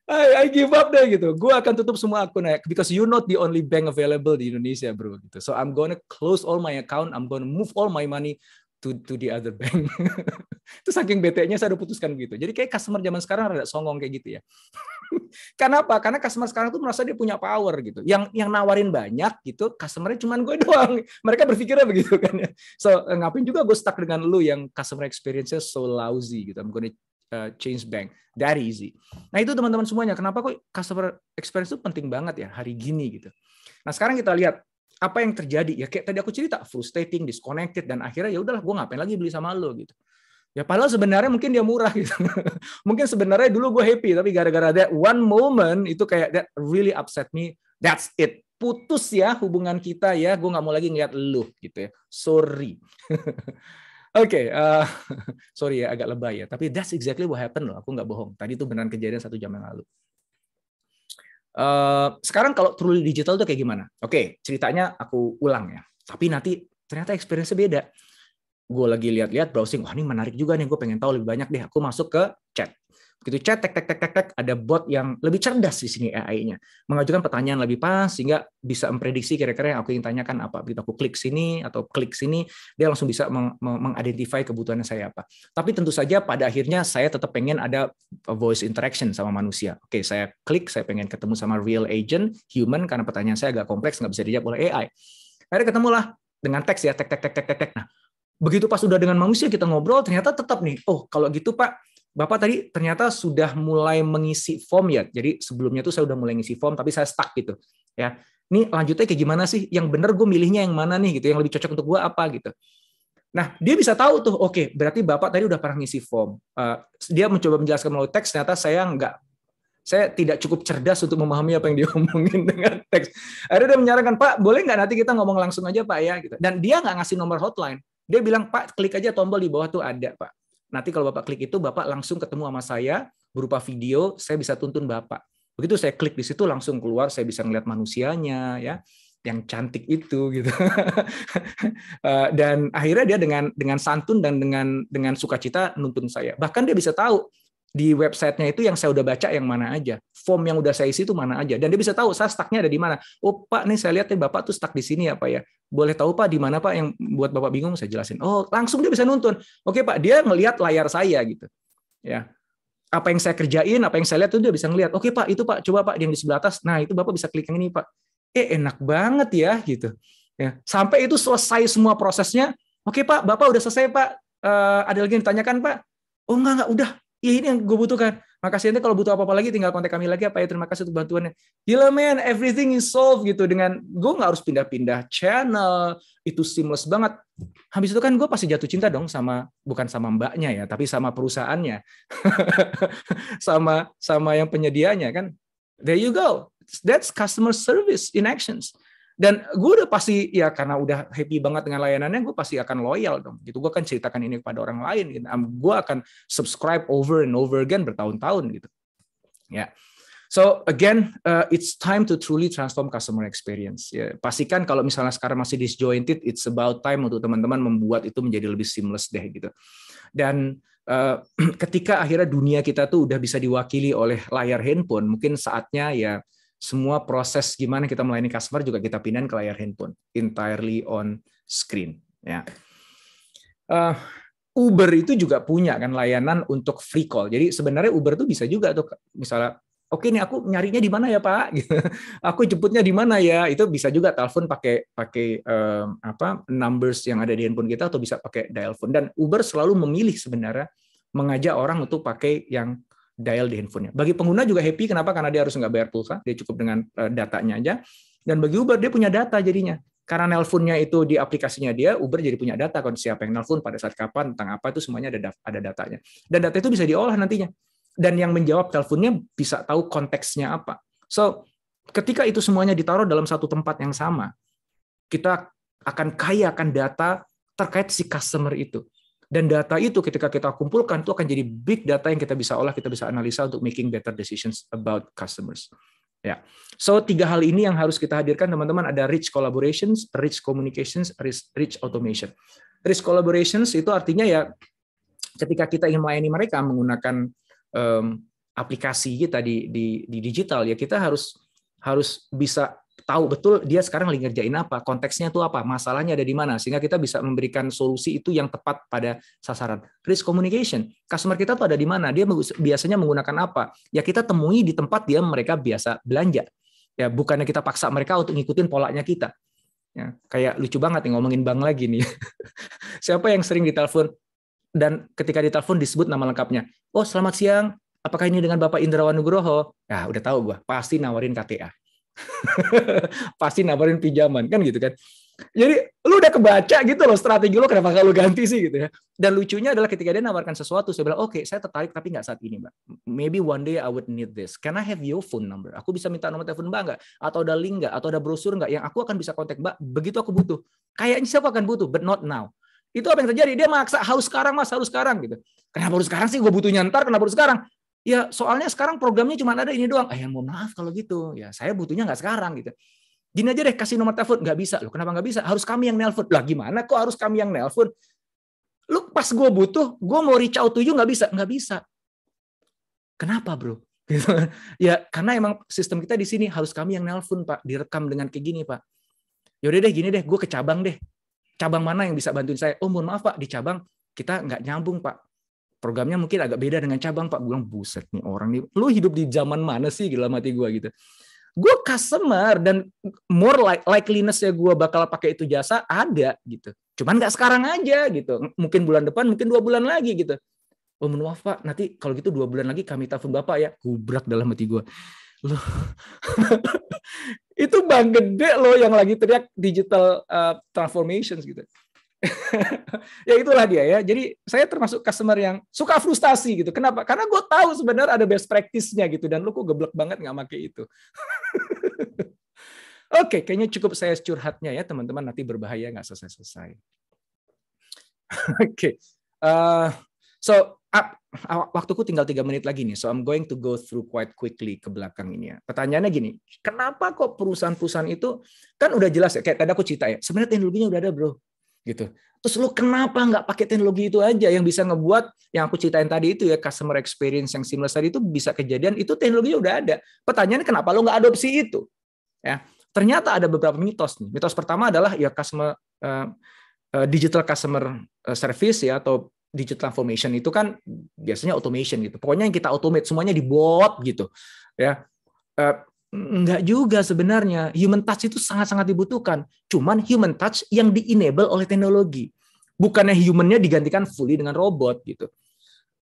I give up deh gitu. Gue akan tutup semua akun ya, because you're not the only bank available di Indonesia, bro. Gitu. So I'm gonna close all my account. I'm gonna move all my money to the other bank. Itu saking bete-nya saya udah putuskan begitu. Jadi kayak customer zaman sekarang rada songong kayak gitu ya. Kenapa? Karena customer sekarang tuh merasa dia punya power gitu. Yang nawarin banyak gitu, customer-nya cuma gue doang. Mereka berpikirnya begitu kan ya. So ngapain juga gue stuck dengan lu yang customer experience-nya so lousy gitu. I'm gonna change bank. That easy. Nah itu teman-teman semuanya. Kenapa kok customer experience itu penting banget ya hari gini gitu. Nah sekarang kita lihat apa yang terjadi ya, kayak tadi aku cerita, frustrating, disconnected, dan akhirnya ya udahlah gue ngapain lagi beli sama lo gitu. Ya padahal sebenarnya mungkin dia murah gitu. Mungkin sebenarnya dulu gue happy, tapi gara-gara that one moment itu kayak that really upset me. That's it. Putus ya hubungan kita ya. Gue nggak mau lagi ngeliat lu gitu ya. Sorry. Oke, sorry ya agak lebay ya. Tapi that's exactly what happened loh. Aku nggak bohong. Tadi itu beneran kejadian 1 jam yang lalu. Sekarang kalau truly digital itu kayak gimana? Oke, ceritanya aku ulang ya. Tapi nanti ternyata experience-nya beda. Gue lagi lihat-lihat browsing, wah ini menarik juga nih, gue pengen tahu lebih banyak deh. Aku masuk ke chat. Begitu chat, tek, ada bot yang lebih cerdas di sini AI-nya. Mengajukan pertanyaan lebih pas, sehingga bisa memprediksi kira-kira yang aku ingin tanyakan apa. Begitu aku klik sini atau klik sini, dia langsung bisa mengidentify kebutuhannya saya apa. Tapi tentu saja pada akhirnya saya tetap pengen ada voice interaction sama manusia. Oke, saya klik, saya pengen ketemu sama real agent, human, karena pertanyaan saya agak kompleks, nggak bisa dijawab oleh AI. Akhirnya ketemulah dengan teks ya, tek. Nah, begitu pas udah dengan manusia kita ngobrol, ternyata tetap nih, oh kalau gitu Pak, Bapak tadi ternyata sudah mulai mengisi form ya. Jadi sebelumnya tuh saya udah mulai ngisi form, tapi saya stuck gitu. Ya, ini lanjutnya kayak gimana sih? Yang bener gue milihnya yang mana nih gitu? Yang lebih cocok untuk gue apa gitu? Nah, dia bisa tahu tuh, oke, berarti Bapak tadi udah pernah ngisi form. Dia mencoba menjelaskan melalui teks, ternyata saya tidak cukup cerdas untuk memahami apa yang dia omongin dengan teks. Akhirnya dia menyarankan, Pak, boleh nggak nanti kita ngomong langsung aja Pak ya? Gitu. Dan dia nggak ngasih nomor hotline. Dia bilang, Pak, klik aja tombol di bawah tuh ada, Pak. Nanti kalau Bapak klik itu, Bapak langsung ketemu sama saya, berupa video, saya bisa tuntun Bapak. Begitu saya klik di situ, langsung keluar, saya bisa ngeliat manusianya, ya, yang cantik itu, gitu. Dan akhirnya dia dengan santun dan dengan sukacita nuntun saya. Bahkan dia bisa tahu di websitenya itu yang saya udah baca yang mana aja, form yang udah saya isi itu mana aja, dan dia bisa tahu saya stucknya ada di mana. Oh Pak, nih saya lihat nih Bapak tuh stuck di sini ya Pak ya. Boleh tahu Pak di mana Pak yang buat Bapak bingung? Saya jelasin. Oh langsung dia bisa nuntun. Oke Pak, dia ngelihat layar saya gitu. Ya, apa yang saya kerjain, apa yang saya lihat tuh dia bisa ngelihat. Oke Pak, itu Pak, coba Pak yang di sebelah atas. Nah itu Bapak bisa klik yang ini Pak. Enak banget ya gitu. Ya, sampai itu selesai semua prosesnya. Oke Pak, Bapak udah selesai Pak. Ada lagi yang ditanyakan Pak? Oh enggak, udah. Ya ini yang gue butuhkan. Makasih, nanti kalau butuh apa-apa lagi tinggal kontak kami lagi Pak ya. Terima kasih untuk bantuannya. Gila man, everything is solved gitu. Dengan gue nggak harus pindah-pindah channel. Itu seamless banget. Habis itu kan gue pasti jatuh cinta dong sama, bukan sama mbaknya ya, tapi sama perusahaannya. sama yang penyedianya kan. There you go. That's customer service in actions. Dan gue udah pasti ya karena udah happy banget dengan layanannya, gue pasti akan loyal dong. Gitu, gue akan ceritakan ini kepada orang lain. Gitu. Gue akan subscribe over and over again bertahun-tahun gitu. Ya, so again, it's time to truly transform customer experience. Ya, pastikan kalau misalnya sekarang masih disjointed, it's about time untuk teman-teman membuat itu menjadi lebih seamless deh gitu. Dan ketika akhirnya dunia kita tuh udah bisa diwakili oleh layar handphone, mungkin saatnya ya semua proses gimana kita melayani customer juga kita pindahin ke layar handphone, entirely on screen. Ya. Uber itu juga punya kan layanan untuk free call. Jadi sebenarnya Uber tuh bisa juga tuh misalnya, oke nih aku nyarinya di mana ya Pak? Aku jemputnya di mana ya? Itu bisa juga telepon pakai numbers yang ada di handphone kita atau bisa pakai dial phone. Dan Uber selalu memilih sebenarnya mengajak orang untuk pakai yang dial di handphonenya. Bagi pengguna juga happy, kenapa? Karena dia harus nggak bayar pulsa, dia cukup dengan datanya aja. Dan bagi Uber dia punya data jadinya. Karena nelponnya itu di aplikasinya dia, Uber jadi punya data kan siapa yang nelpon pada saat kapan, tentang apa itu semuanya ada datanya. Dan data itu bisa diolah nantinya. Dan yang menjawab teleponnya bisa tahu konteksnya apa. So, ketika itu semuanya ditaruh dalam satu tempat yang sama, kita akan kaya akan data terkait si customer itu. Dan data itu ketika kita kumpulkan itu akan jadi big data yang kita bisa olah, kita bisa analisa untuk making better decisions about customers. Ya. So 3 hal ini yang harus kita hadirkan teman-teman, ada rich collaborations, rich communications, rich automation. Rich collaborations itu artinya ya ketika kita ingin melayani mereka menggunakan aplikasi kita di digital ya kita harus bisa tahu betul dia sekarang lagi ngerjain apa, konteksnya itu apa, masalahnya ada di mana, sehingga kita bisa memberikan solusi itu yang tepat pada sasaran. Risk communication, customer kita tuh ada di mana, dia biasanya menggunakan apa, ya kita temui di tempat mereka biasa belanja. Ya, bukannya kita paksa mereka untuk ngikutin polanya kita. Ya, kayak lucu banget nih ngomongin bank lagi nih. Siapa yang sering ditelepon dan ketika ditelepon disebut nama lengkapnya? Oh, selamat siang. Apakah ini dengan Bapak Indrawan Nugroho? Nah, udah tahu gua, pasti nawarin KTA. Pasti nawarin pinjaman, kan gitu kan. Jadi lu udah kebaca gitu loh strategi lu, kenapa kalau ganti sih gitu ya. Dan lucunya adalah ketika dia nawarkan sesuatu, saya bilang, oke, saya tertarik tapi nggak saat ini, Mbak. Maybe one day I would need this. Can I have your phone number? Aku bisa minta nomor telepon Mbak nggak? Atau ada link nggak? Atau ada brosur nggak? Yang aku akan bisa kontak Mbak, begitu aku butuh. Kayaknya siapa akan butuh, but not now. Itu apa yang terjadi? Dia maksa, harus sekarang Mas, harus sekarang gitu. Kenapa harus sekarang sih? Gue butuhnya ntar, kenapa harus sekarang? Ya soalnya sekarang programnya cuma ada ini doang. Ya mohon maaf kalau gitu. Ya saya butuhnya nggak sekarang gitu. Gini aja deh, kasih nomor telepon. Nggak bisa. Loh, kenapa nggak bisa? Harus kami yang nelpon. Lah gimana kok harus kami yang nelpon? Lu pas gue butuh, gue mau reach out to you nggak bisa. Nggak bisa. Kenapa bro? Gitu. Ya karena emang sistem kita di sini harus kami yang nelpon Pak. Direkam dengan kayak gini Pak. Yaudah deh gini deh, gue ke cabang deh. Cabang mana yang bisa bantuin saya? Oh mohon maaf Pak, di cabang kita nggak nyambung Pak. Programnya mungkin agak beda dengan cabang Pak. Gue bilang buset nih orang nih. Lu hidup di zaman mana sih? Gila mati gue gitu. Gue customer dan more likeliness-nya gue bakal pakai itu jasa ada gitu. Cuman nggak sekarang aja gitu. Mungkin bulan depan, mungkin 2 bulan lagi gitu. Oh mohon maaf Pak, nanti kalau gitu 2 bulan lagi kami telepon Bapak ya. Gubrak dalam hati gue. Loh. Itu bang gede loh yang lagi teriak digital transformations gitu. Ya itulah dia ya. Jadi saya termasuk customer yang suka frustasi gitu. Kenapa? Karena gue tahu sebenarnya ada best practice-nya gitu. Dan lu kok geblek banget nggak pakai itu. Oke, kayaknya cukup saya curhatnya ya teman-teman. Nanti berbahaya nggak selesai-selesai. Oke. So, waktuku tinggal 3 menit lagi nih. So, I'm going to go through quite quickly ke belakang ini ya. Pertanyaannya gini, kenapa kok perusahaan-perusahaan itu, kan udah jelas ya, kayak tadi aku cerita ya, sebenarnya teknologinya udah ada bro. Gitu. Terus lu kenapa nggak pakai teknologi itu aja yang bisa ngebuat yang aku ceritain tadi itu ya, customer experience yang seamless tadi itu bisa kejadian, itu teknologinya udah ada. Pertanyaannya kenapa lu nggak adopsi itu? Ya, ternyata ada beberapa mitos nih. Mitos pertama adalah ya digital customer service ya atau digital transformation itu kan biasanya automation gitu. Pokoknya yang kita automate semuanya di bot gitu. Ya. Enggak juga sebenarnya. Human touch itu sangat-sangat dibutuhkan. Cuman human touch yang di-enable oleh teknologi. Bukannya human-nya digantikan fully dengan robot gitu.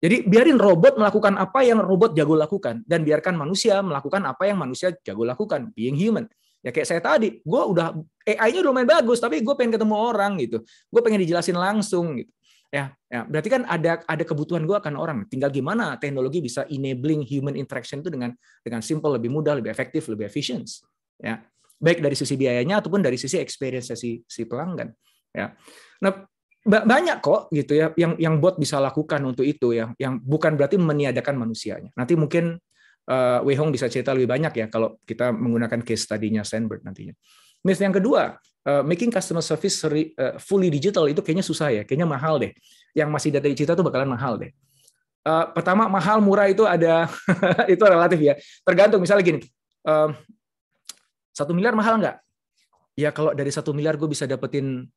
Jadi biarin robot melakukan apa yang robot jago lakukan. Dan biarkan manusia melakukan apa yang manusia jago lakukan. Being human. Ya kayak saya tadi, gue udah AI-nya udah lumayan bagus, tapi gue pengen ketemu orang gitu. Gue pengen dijelasin langsung gitu. Ya, berarti kan ada kebutuhan gue akan orang. Tinggal gimana teknologi bisa enabling human interaction itu dengan simple, lebih mudah, lebih efektif, lebih efisien. Ya, baik dari sisi biayanya ataupun dari sisi experience si pelanggan. Ya, nah banyak kok gitu ya yang bot bisa lakukan untuk itu ya, yang bukan berarti meniadakan manusianya. Nanti mungkin Wei Hong bisa cerita lebih banyak ya kalau kita menggunakan case study-nya Sandberg nantinya. Myth yang kedua, making customer service fully digital itu kayaknya susah ya, kayaknya mahal deh. Yang masih data digital itu bakalan mahal deh. Pertama, mahal murah itu ada itu relatif ya. Tergantung misalnya gini, 1 miliar mahal nggak? Ya kalau dari 1 miliar gue bisa dapetin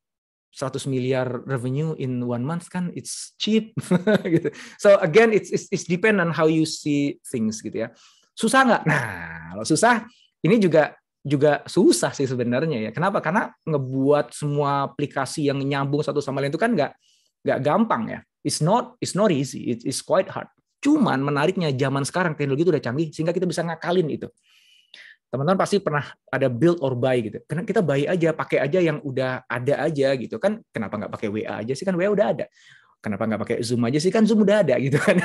100 miliar revenue in 1 month kan it's cheap gitu. So again it's depend on how you see things gitu ya. Susah nggak? Nah, kalau susah ini juga susah sih sebenarnya ya. Kenapa? Karena ngebuat semua aplikasi yang nyambung satu sama lain itu kan nggak gampang ya. It's not easy. It's quite hard. Cuman menariknya zaman sekarang teknologi itu udah canggih sehingga kita bisa ngakalin itu. Teman-teman pasti pernah ada build or buy gitu. Karena kita buy aja, pakai aja yang udah ada aja gitu kan. Kenapa nggak pakai WA aja sih, kan WA udah ada. Kenapa nggak pakai Zoom aja sih, kan Zoom udah ada gitu kan.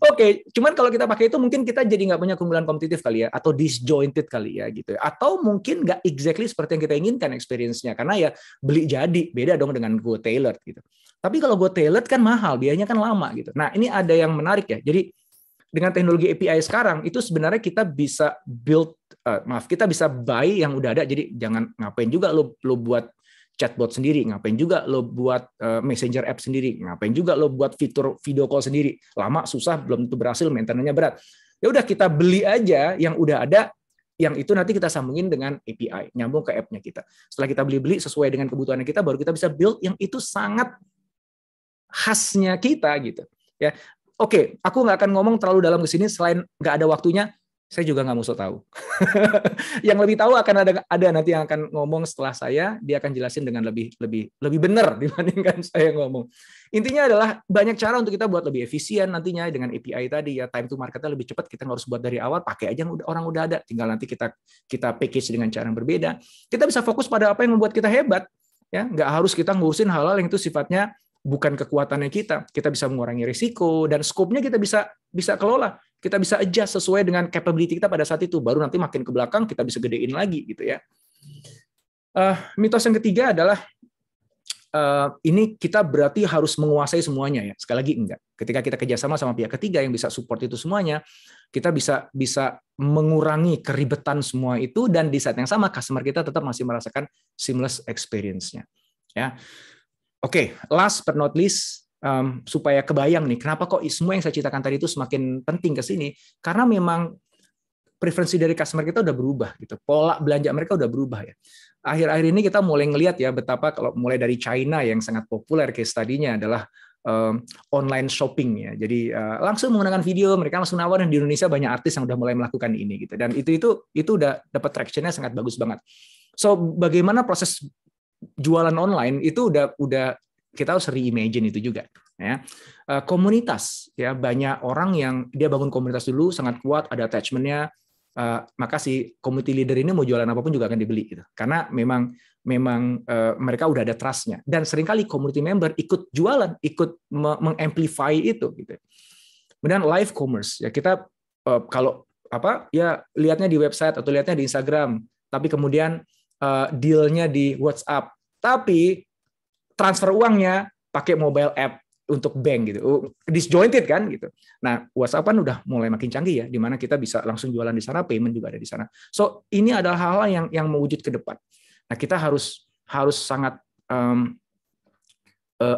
Oke, cuman kalau kita pakai itu mungkin kita jadi nggak punya keunggulan kompetitif kali ya, atau disjointed kali ya gitu. Atau mungkin nggak exactly seperti yang kita inginkan experience-nya, karena ya beli jadi, beda dong dengan go tailored gitu. Tapi kalau go tailored kan mahal, biayanya kan lama gitu. Nah ini ada yang menarik ya, jadi dengan teknologi API sekarang itu sebenarnya kita bisa kita bisa buy yang udah ada. Jadi jangan ngapain juga lo buat chatbot sendiri, ngapain juga lo buat messenger app sendiri, ngapain juga lo buat fitur video call sendiri. Lama, susah, belum tentu berhasil, maintenance-nya berat. Ya udah kita beli aja yang udah ada, yang itu nanti kita sambungin dengan API, nyambung ke app-nya kita. Setelah kita beli sesuai dengan kebutuhan kita, baru kita bisa build yang itu sangat khasnya kita gitu. Ya, oke, aku nggak akan ngomong terlalu dalam ke sini selain nggak ada waktunya. Saya juga nggak mau so tahu. Yang lebih tahu akan ada nanti yang akan ngomong setelah saya, dia akan jelasin dengan lebih benar dibandingkan saya ngomong. Intinya adalah banyak cara untuk kita buat lebih efisien nantinya dengan API tadi ya, time to marketnya lebih cepat. Kita nggak harus buat dari awal, pakai aja yang orang udah ada, tinggal nanti kita package dengan cara yang berbeda. Kita bisa fokus pada apa yang membuat kita hebat ya, nggak harus kita ngurusin hal-hal yang itu sifatnya bukan kekuatannya kita. Kita bisa mengurangi risiko dan scope-nya kita bisa kelola. Kita bisa adjust sesuai dengan capability kita pada saat itu. Baru nanti makin ke belakang kita bisa gedein lagi gitu ya. Mitos yang ketiga adalah ini kita berarti harus menguasai semuanya ya. Sekali lagi enggak. Ketika kita kerjasama sama pihak ketiga yang bisa support itu semuanya, kita bisa mengurangi keribetan semua itu, dan di saat yang sama customer kita tetap masih merasakan seamless experience-nya. Ya. Oke, last but not least, supaya kebayang nih, kenapa kok semua yang saya ceritakan tadi itu semakin penting ke sini, karena memang preferensi dari customer kita udah berubah gitu, pola belanja mereka udah berubah ya. Akhir-akhir ini kita mulai ngelihat ya betapa kalau mulai dari China yang sangat populer case study-nya adalah online shopping ya. Jadi langsung menggunakan video, mereka langsung nawarin. Di Indonesia banyak artis yang udah mulai melakukan ini gitu, dan itu udah dapat traction-nya sangat bagus banget. So bagaimana proses jualan online itu udah kita harus reimagine itu juga ya. Komunitas ya, banyak orang yang dia bangun komunitas dulu sangat kuat, ada attachment-nya, maka si community leader ini mau jualan apapun juga akan dibeli gitu, karena memang mereka udah ada trust-nya, dan seringkali community member ikut jualan, ikut mengamplify itu gitu. Kemudian live commerce ya, kita kalau ya lihatnya di website atau lihatnya di Instagram, tapi kemudian deal-nya di WhatsApp, tapi transfer uangnya pakai mobile app untuk bank gitu, disjointed kan gitu. Nah, WhatsApp kan udah mulai makin canggih ya, di mana kita bisa langsung jualan di sana, payment juga ada di sana. So ini adalah hal-hal yang mewujud ke depan. Nah, kita harus sangat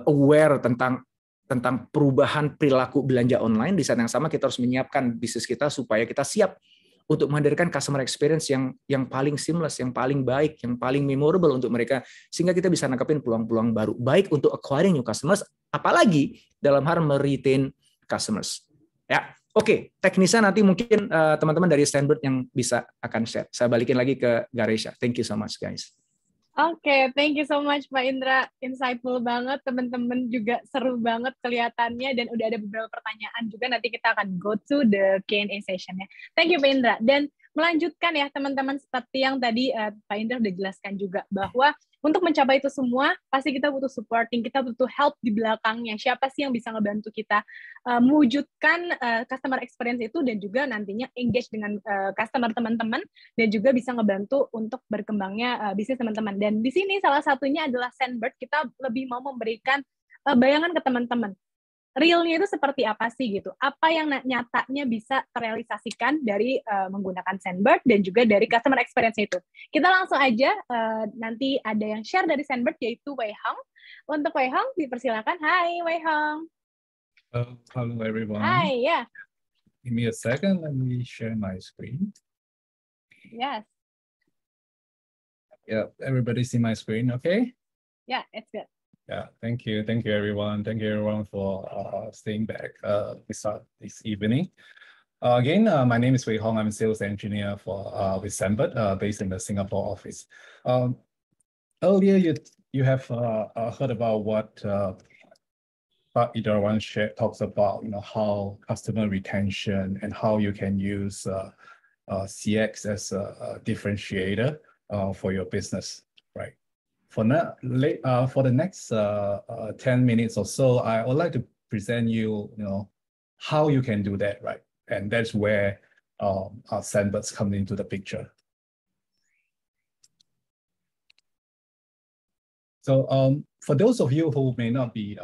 aware tentang perubahan perilaku belanja online. Di saat yang sama kita harus menyiapkan bisnis kita supaya kita siap untuk menghadirkan customer experience yang paling seamless, yang paling baik, yang paling memorable untuk mereka, sehingga kita bisa nangkepin peluang-peluang baru, baik untuk acquiring new customers, apalagi dalam hal meretain customers. Ya, oke, teknisnya nanti mungkin teman-teman dari Stanbird yang bisa akan share. Saya balikin lagi ke Garesha. Thank you so much, guys. Oke, thank you so much Pak Indra, insightful banget, teman-teman juga seru banget kelihatannya, dan udah ada beberapa pertanyaan juga, nanti kita akan go to the Q&A session ya. Thank you Pak Indra, dan melanjutkan ya teman-teman, seperti yang tadi Pak Indra udah jelaskan juga, bahwa untuk mencapai itu semua, pasti kita butuh supporting, kita butuh help di belakangnya. Siapa sih yang bisa ngebantu kita mewujudkan customer experience itu, dan juga nantinya engage dengan customer teman-teman, dan juga bisa ngebantu untuk berkembangnya bisnis teman-teman. Dan di sini salah satunya adalah Stanbird. Kita lebih mau memberikan bayangan ke teman-teman. Realnya itu seperti apa sih gitu? Apa yang nyatanya bisa terrealisasikan dari menggunakan Stanbird dan juga dari customer experience itu. Kita langsung aja, nanti ada yang share dari Stanbird, yaitu Wei Hong. Untuk Wei Hong, dipersilakan. Hai Wei Hong. Hello everyone. Hi, yeah. Give me a second, let me share my screen. Yes. Yeah, everybody see my screen, okay? Yeah, it's good. Yeah, thank you everyone. Thank you everyone for staying back this evening. Again, my name is Wei Hong. I'm a sales engineer with Stanbird, based in the Singapore office. Earlier, you have heard about what Pak Idarwan talks about, how customer retention and how you can use CX as a differentiator for your business, right? For the next 10 minutes or so, I would like to present you, how you can do that, right? And that's where our Stanbirds come into the picture. So for those of you who may not be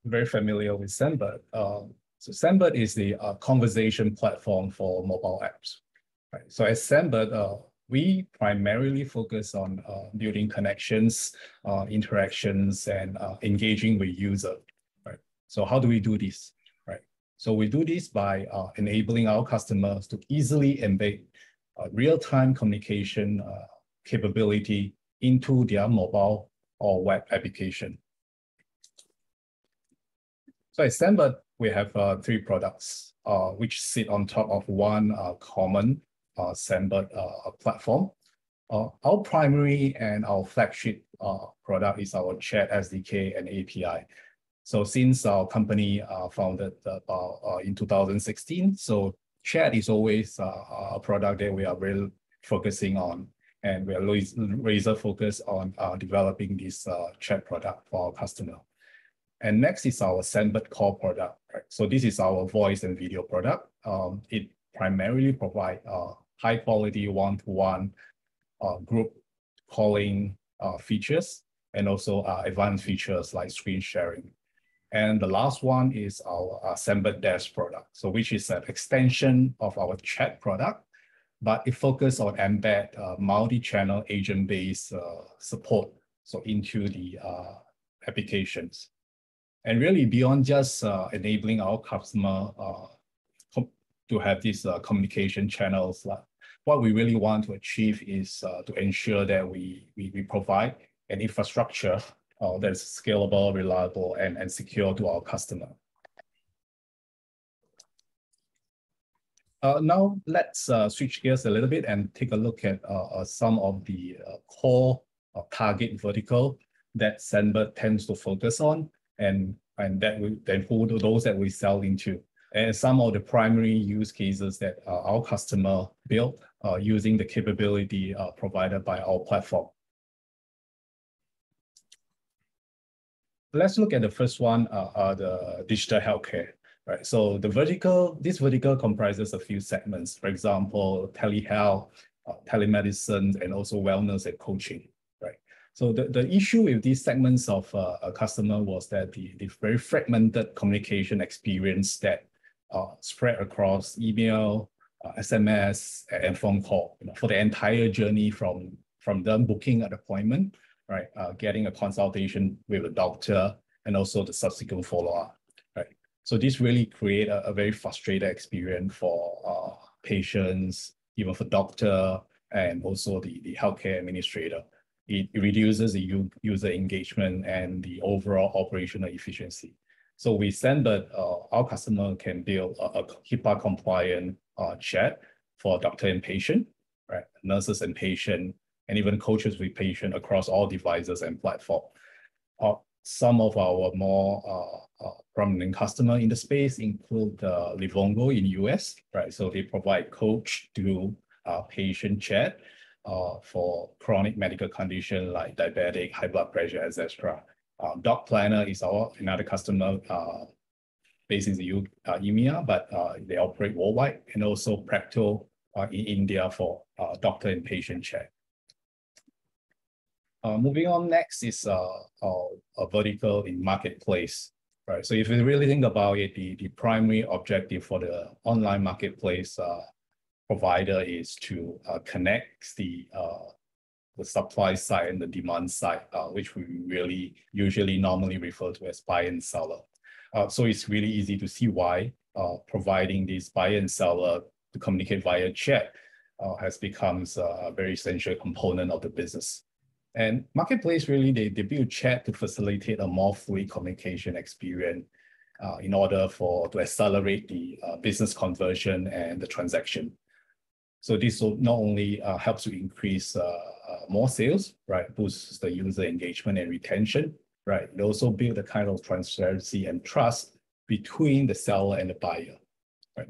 very familiar with Stanbird, so Stanbird is the conversation platform for mobile apps, right? So at Stanbird, we primarily focus on building connections, interactions, and engaging with users, right? So how do we do this, right? So we do this by enabling our customers to easily embed real-time communication capability into their mobile or web application. So at Zenbird, we have 3 products which sit on top of one common Zenbird platform. Our primary and our flagship product is our Chat SDK and API. So since our company founded in 2016, so Chat is always a product that we are really focusing on, and we are razor focused on developing this Chat product for our customer. And next is our Zenbird Core product. Right? So this is our voice and video product. It primarily provides high quality one-to-one group calling features, and also advanced features like screen sharing. And the last one is our Zenbird Dash product, so which is an extension of our Chat product, but it focuses on embed multi-channel agent-based support into the applications. And really beyond just enabling our customer to have these communication channels, what we really want to achieve is to ensure that we provide an infrastructure that's scalable, reliable, and secure to our customer. Now let's switch gears a little bit and take a look at some of the core target vertical that Zenbird tends to focus on, and those that we sell into, and some of the primary use cases that our customer built using the capability provided by our platform. Let's look at the first one, the digital healthcare. Right, so this vertical comprises a few segments. For example, telehealth, telemedicine, and also wellness and coaching. Right. So the issue with these segments of a customer was that the very fragmented communication experience that spread across email, SMS, and phone call, for the entire journey from them booking an appointment, right, getting a consultation with a doctor, and also the subsequent follow-up. Right. So this really create a very frustrated experience for patients, even for doctor, and also the healthcare administrator. It reduces the user engagement and the overall operational efficiency. So with Zenbird, our customer can build a HIPAA compliant chat for doctor and patient, right, nurses and patient, and even coaches with patient across all devices and platforms. Some of our more prominent customer in the space include Livongo in US, right? So they provide coach to patient chat for chronic medical condition like diabetic, high blood pressure, etc. Doc Planner is another customer based in the EMEA, but they operate worldwide, and also Practo in India for doctor and patient chat. Moving on, next is a vertical in marketplace, right? So if you really think about it, the primary objective for the online marketplace provider is to connect the supply side and the demand side, which we really usually normally refer to as buyer and seller. So it's really easy to see why providing this buyer and seller to communicate via chat has become a very essential component of the business. And marketplace really, they build chat to facilitate a more fluid communication experience in order to accelerate the business conversion and the transaction. So this will not only helps to increase more sales, right, boosts the user engagement and retention, right. It also build a kind of transparency and trust between the seller and the buyer, right.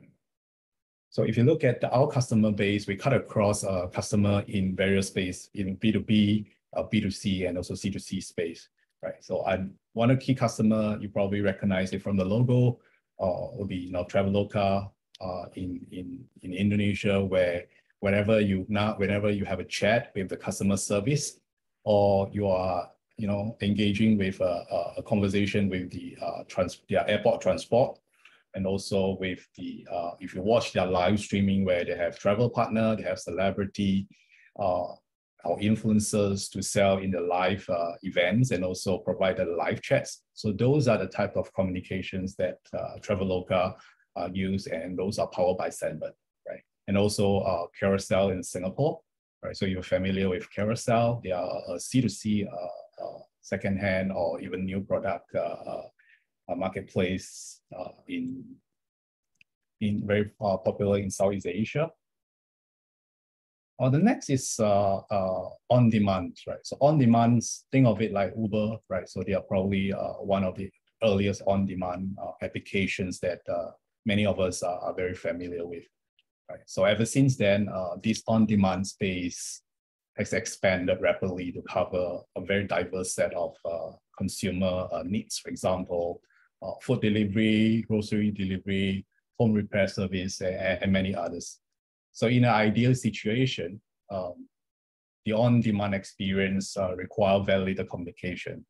So if you look at our customer base, we cut across customer in various space, in B2B, B2C, and also C2C space, right? So one of the key customer, you probably recognize it from the logo, will be Traveloka in Indonesia, where whenever you have a chat with the customer service, or you are engaging with a conversation with their airport transport, and also with if you watch their live streaming where they have travel partner, they have celebrity, or influencers to sell in the live events, and also provide the live chats. So those are the type of communications that Traveloka use, and those are powered by Zenbird, right? and also Carousell in Singapore, right? So you're familiar with Carousell. They are a C2C secondhand or even new product marketplace in very popular in Southeast Asia. The next is on-demand, right? So on-demand, think of it like Uber, right? So they are probably one of the earliest on-demand applications that many of us are very familiar with, right? So ever since then, this on-demand space has expanded rapidly to cover a very diverse set of consumer needs. For example, food delivery, grocery delivery, home repair service, and many others. So in an ideal situation, the on-demand experience require validated communication.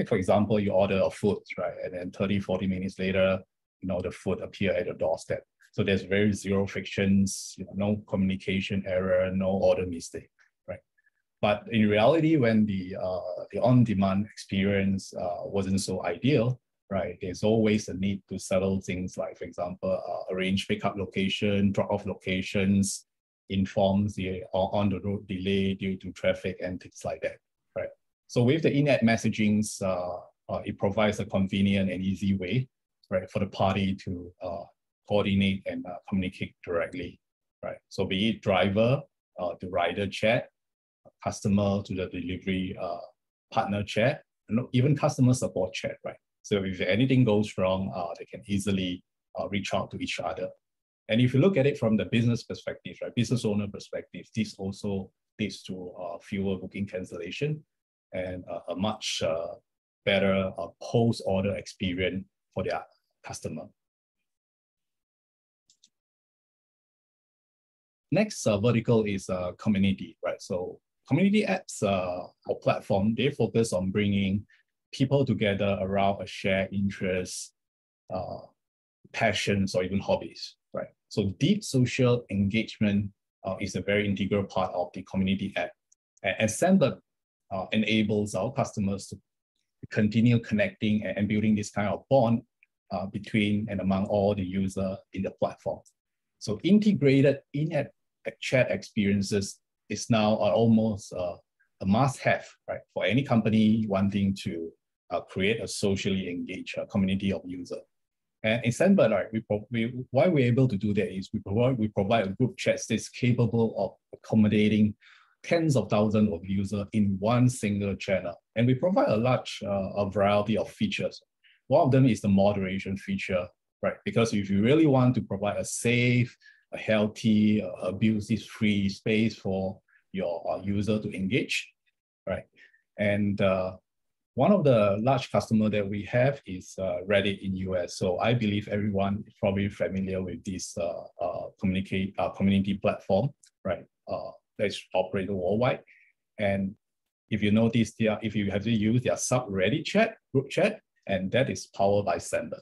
Like for example, you order a food, right? And then 30, 40 minutes later, the food appear at your doorstep. So there's very zero frictions, no communication error, no order mistake, right? But in reality, when the on-demand experience wasn't so ideal, right? There's always a need to settle things like, for example, arrange pickup location, drop-off locations, informs the on-the-road delay due to traffic and things like that, right? So with the in-app messagings, it provides a convenient and easy way, right, for the party to coordinate and communicate directly, right? So be it driver to rider chat, customer to the delivery partner chat, and even customer support chat, right? So if anything goes wrong, they can easily reach out to each other. And if you look at it from the business perspective, right, business owner perspective, this also leads to fewer booking cancellation and a much better post-order experience for their customer. Next vertical is community, right? So community apps or platform, they focus on bringing people together around a shared interest, passions, or even hobbies, right? So deep social engagement is a very integral part of the community app. And Sendbird enables our customers to continue connecting and building this kind of bond between and among all the users in the platform. So integrated in-app chat experiences is now almost a must-have, right, for any company wanting to create a socially engaged community of users. And in Sendbird, right, why we're able to do that is we provide a group chat that's capable of accommodating tens of thousands of users in one single channel. And we provide a large variety of features. One of them is the moderation feature, right? Because if you really want to provide a safe, a healthy, abuse-free space for your user to engage, right? And one of the large customers that we have is Reddit in US. So I believe everyone is probably familiar with this community platform, right? That's operated worldwide. And if you notice, if you have to use their subreddit chat, group chat, and that is powered by Sendbird.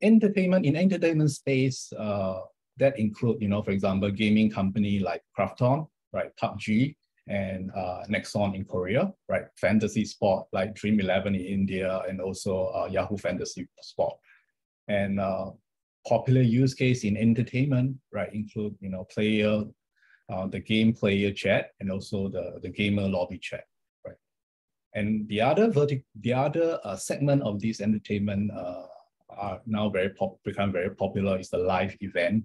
In entertainment space, that include, for example, gaming company like Krafton, right, PUBG, and Nexon in Korea, right, fantasy sport like Dream11 in India, and also Yahoo Fantasy Sport. And popular use case in entertainment, right, include, the game player chat, and also the gamer lobby chat, right. And the other segment of this entertainment are now become very popular is the live event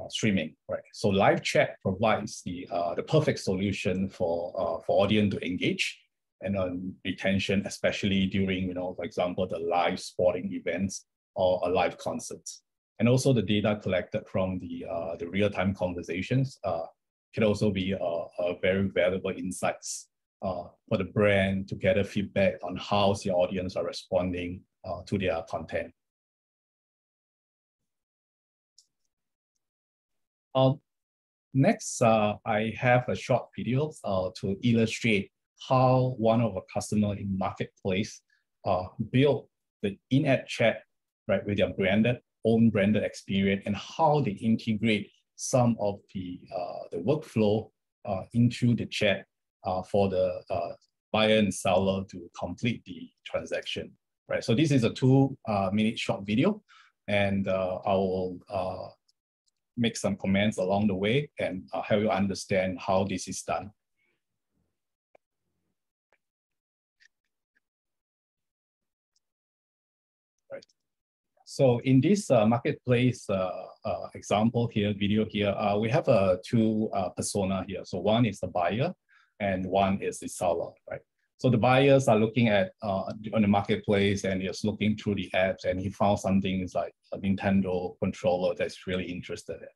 streaming, right? So live chat provides the perfect solution for audience to engage and retention, especially during, for example, the live sporting events or a live concerts. And also the data collected from the real-time conversations can also be a very valuable insights for the brand to gather feedback on how the audience are responding to their content. Next, I have a short video to illustrate how one of our customers in marketplace built the in-app chat, right, with their own branded experience, and how they integrate some of the workflow into the chat for the buyer and seller to complete the transaction, right? So this is a 2-minute short video, and I will make some comments along the way and help you understand how this is done. Right. So in this marketplace example here, video here, we have two persona here. So one is the buyer and one is the seller, right? So the buyers are looking at on the marketplace and just looking through the apps, and he found something like a Nintendo controller that's really interested in,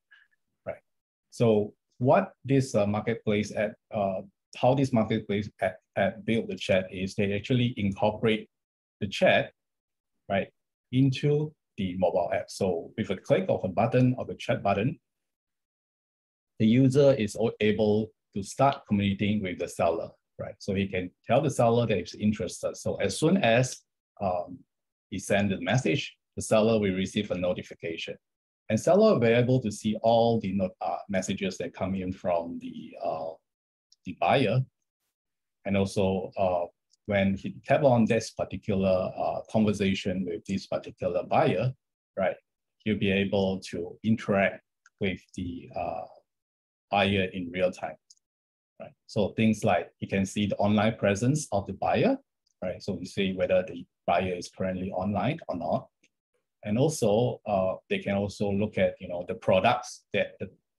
right? So what this marketplace at how this marketplace at build the chat is they actually incorporate the chat, right, into the mobile app. So with a click of a button or the chat button, the user is able to start communicating with the seller, right? So he can tell the seller that he's interested. So as soon as he sends the message, the seller will receive a notification. And seller will be able to see all the messages that come in from the buyer. And also when he tap on this particular conversation with this particular buyer, right, he'll be able to interact with the buyer in real time. Right. So things like you can see the online presence of the buyer, right? So we see whether the buyer is currently online or not. And also they can also look at, you know, the products that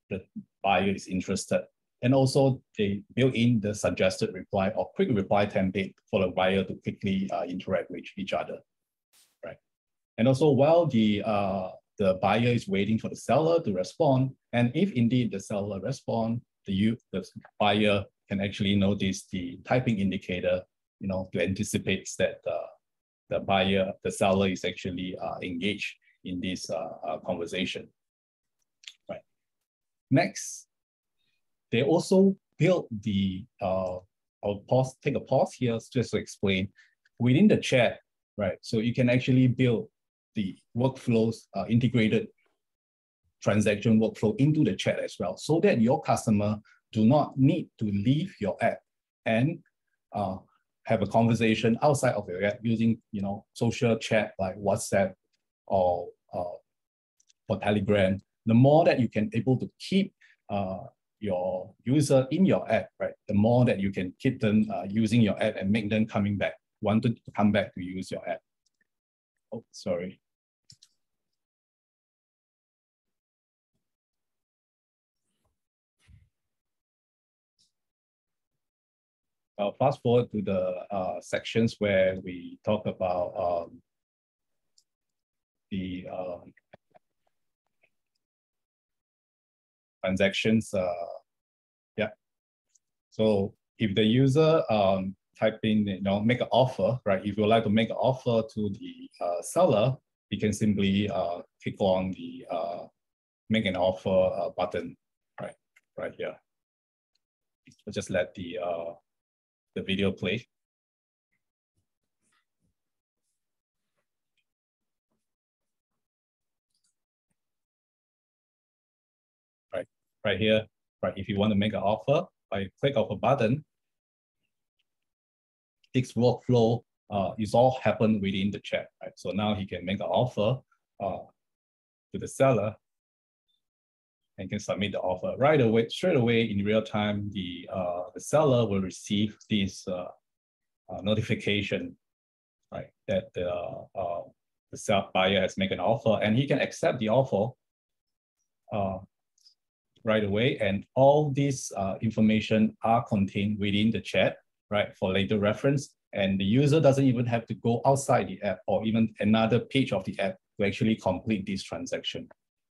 the buyer is interested. And also they build in the suggested reply or quick reply template for the buyer to quickly interact with each other, right? And also while the buyer is waiting for the seller to respond, and if indeed the seller responds, the buyer can actually notice the typing indicator, you know, to anticipate that the seller is actually engaged in this conversation, right? Next, they also built the, I'll take a pause here just to explain, within the chat, right? So you can actually build the workflows, integrated transaction workflow into the chat as well, so that your customer do not need to leave your app and have a conversation outside of your app using, you know, social chat like WhatsApp or Telegram. The more that you can able to keep your user in your app, right, the more that you can keep them using your app and make them coming back, want to come back to use your app. Oh, sorry. I'll fast forward to the sections where we talk about the transactions. Yeah. So if the user type in, you know, make an offer, right? If you would like to make an offer to the seller, you can simply click on the make an offer button, right here. I'll just let the video play. Right here, right? If you want to make an offer, by click of a button, this workflow is all happen within the chat, right? So now he can make an offer to the seller and can submit the offer right away, straight away in real time. The seller will receive this notification, right, that the buyer has made an offer, and he can accept the offer right away. And all these information are contained within the chat, right, for later reference. And the user doesn't even have to go outside the app or even another page of the app to actually complete this transaction,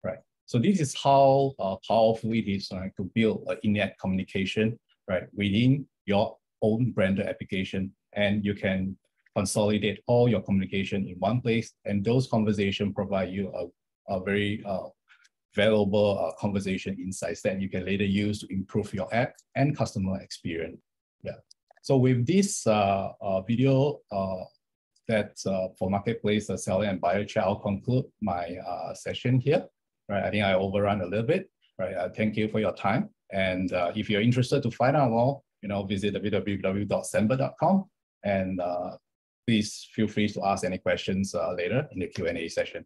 right? So this is how powerful it is, right, to build an in-app communication, right, within your own branded application. And you can consolidate all your communication in one place, and those conversations provide you a very valuable conversation insights that you can later use to improve your app and customer experience. Yeah. So with this video for marketplace seller and buyer chat, I'll conclude my session here. Right. I think I overrun a little bit. Right. Thank you for your time. And if you're interested to find out more, visit www.sembert.com, and please feel free to ask any questions later in the Q&A session.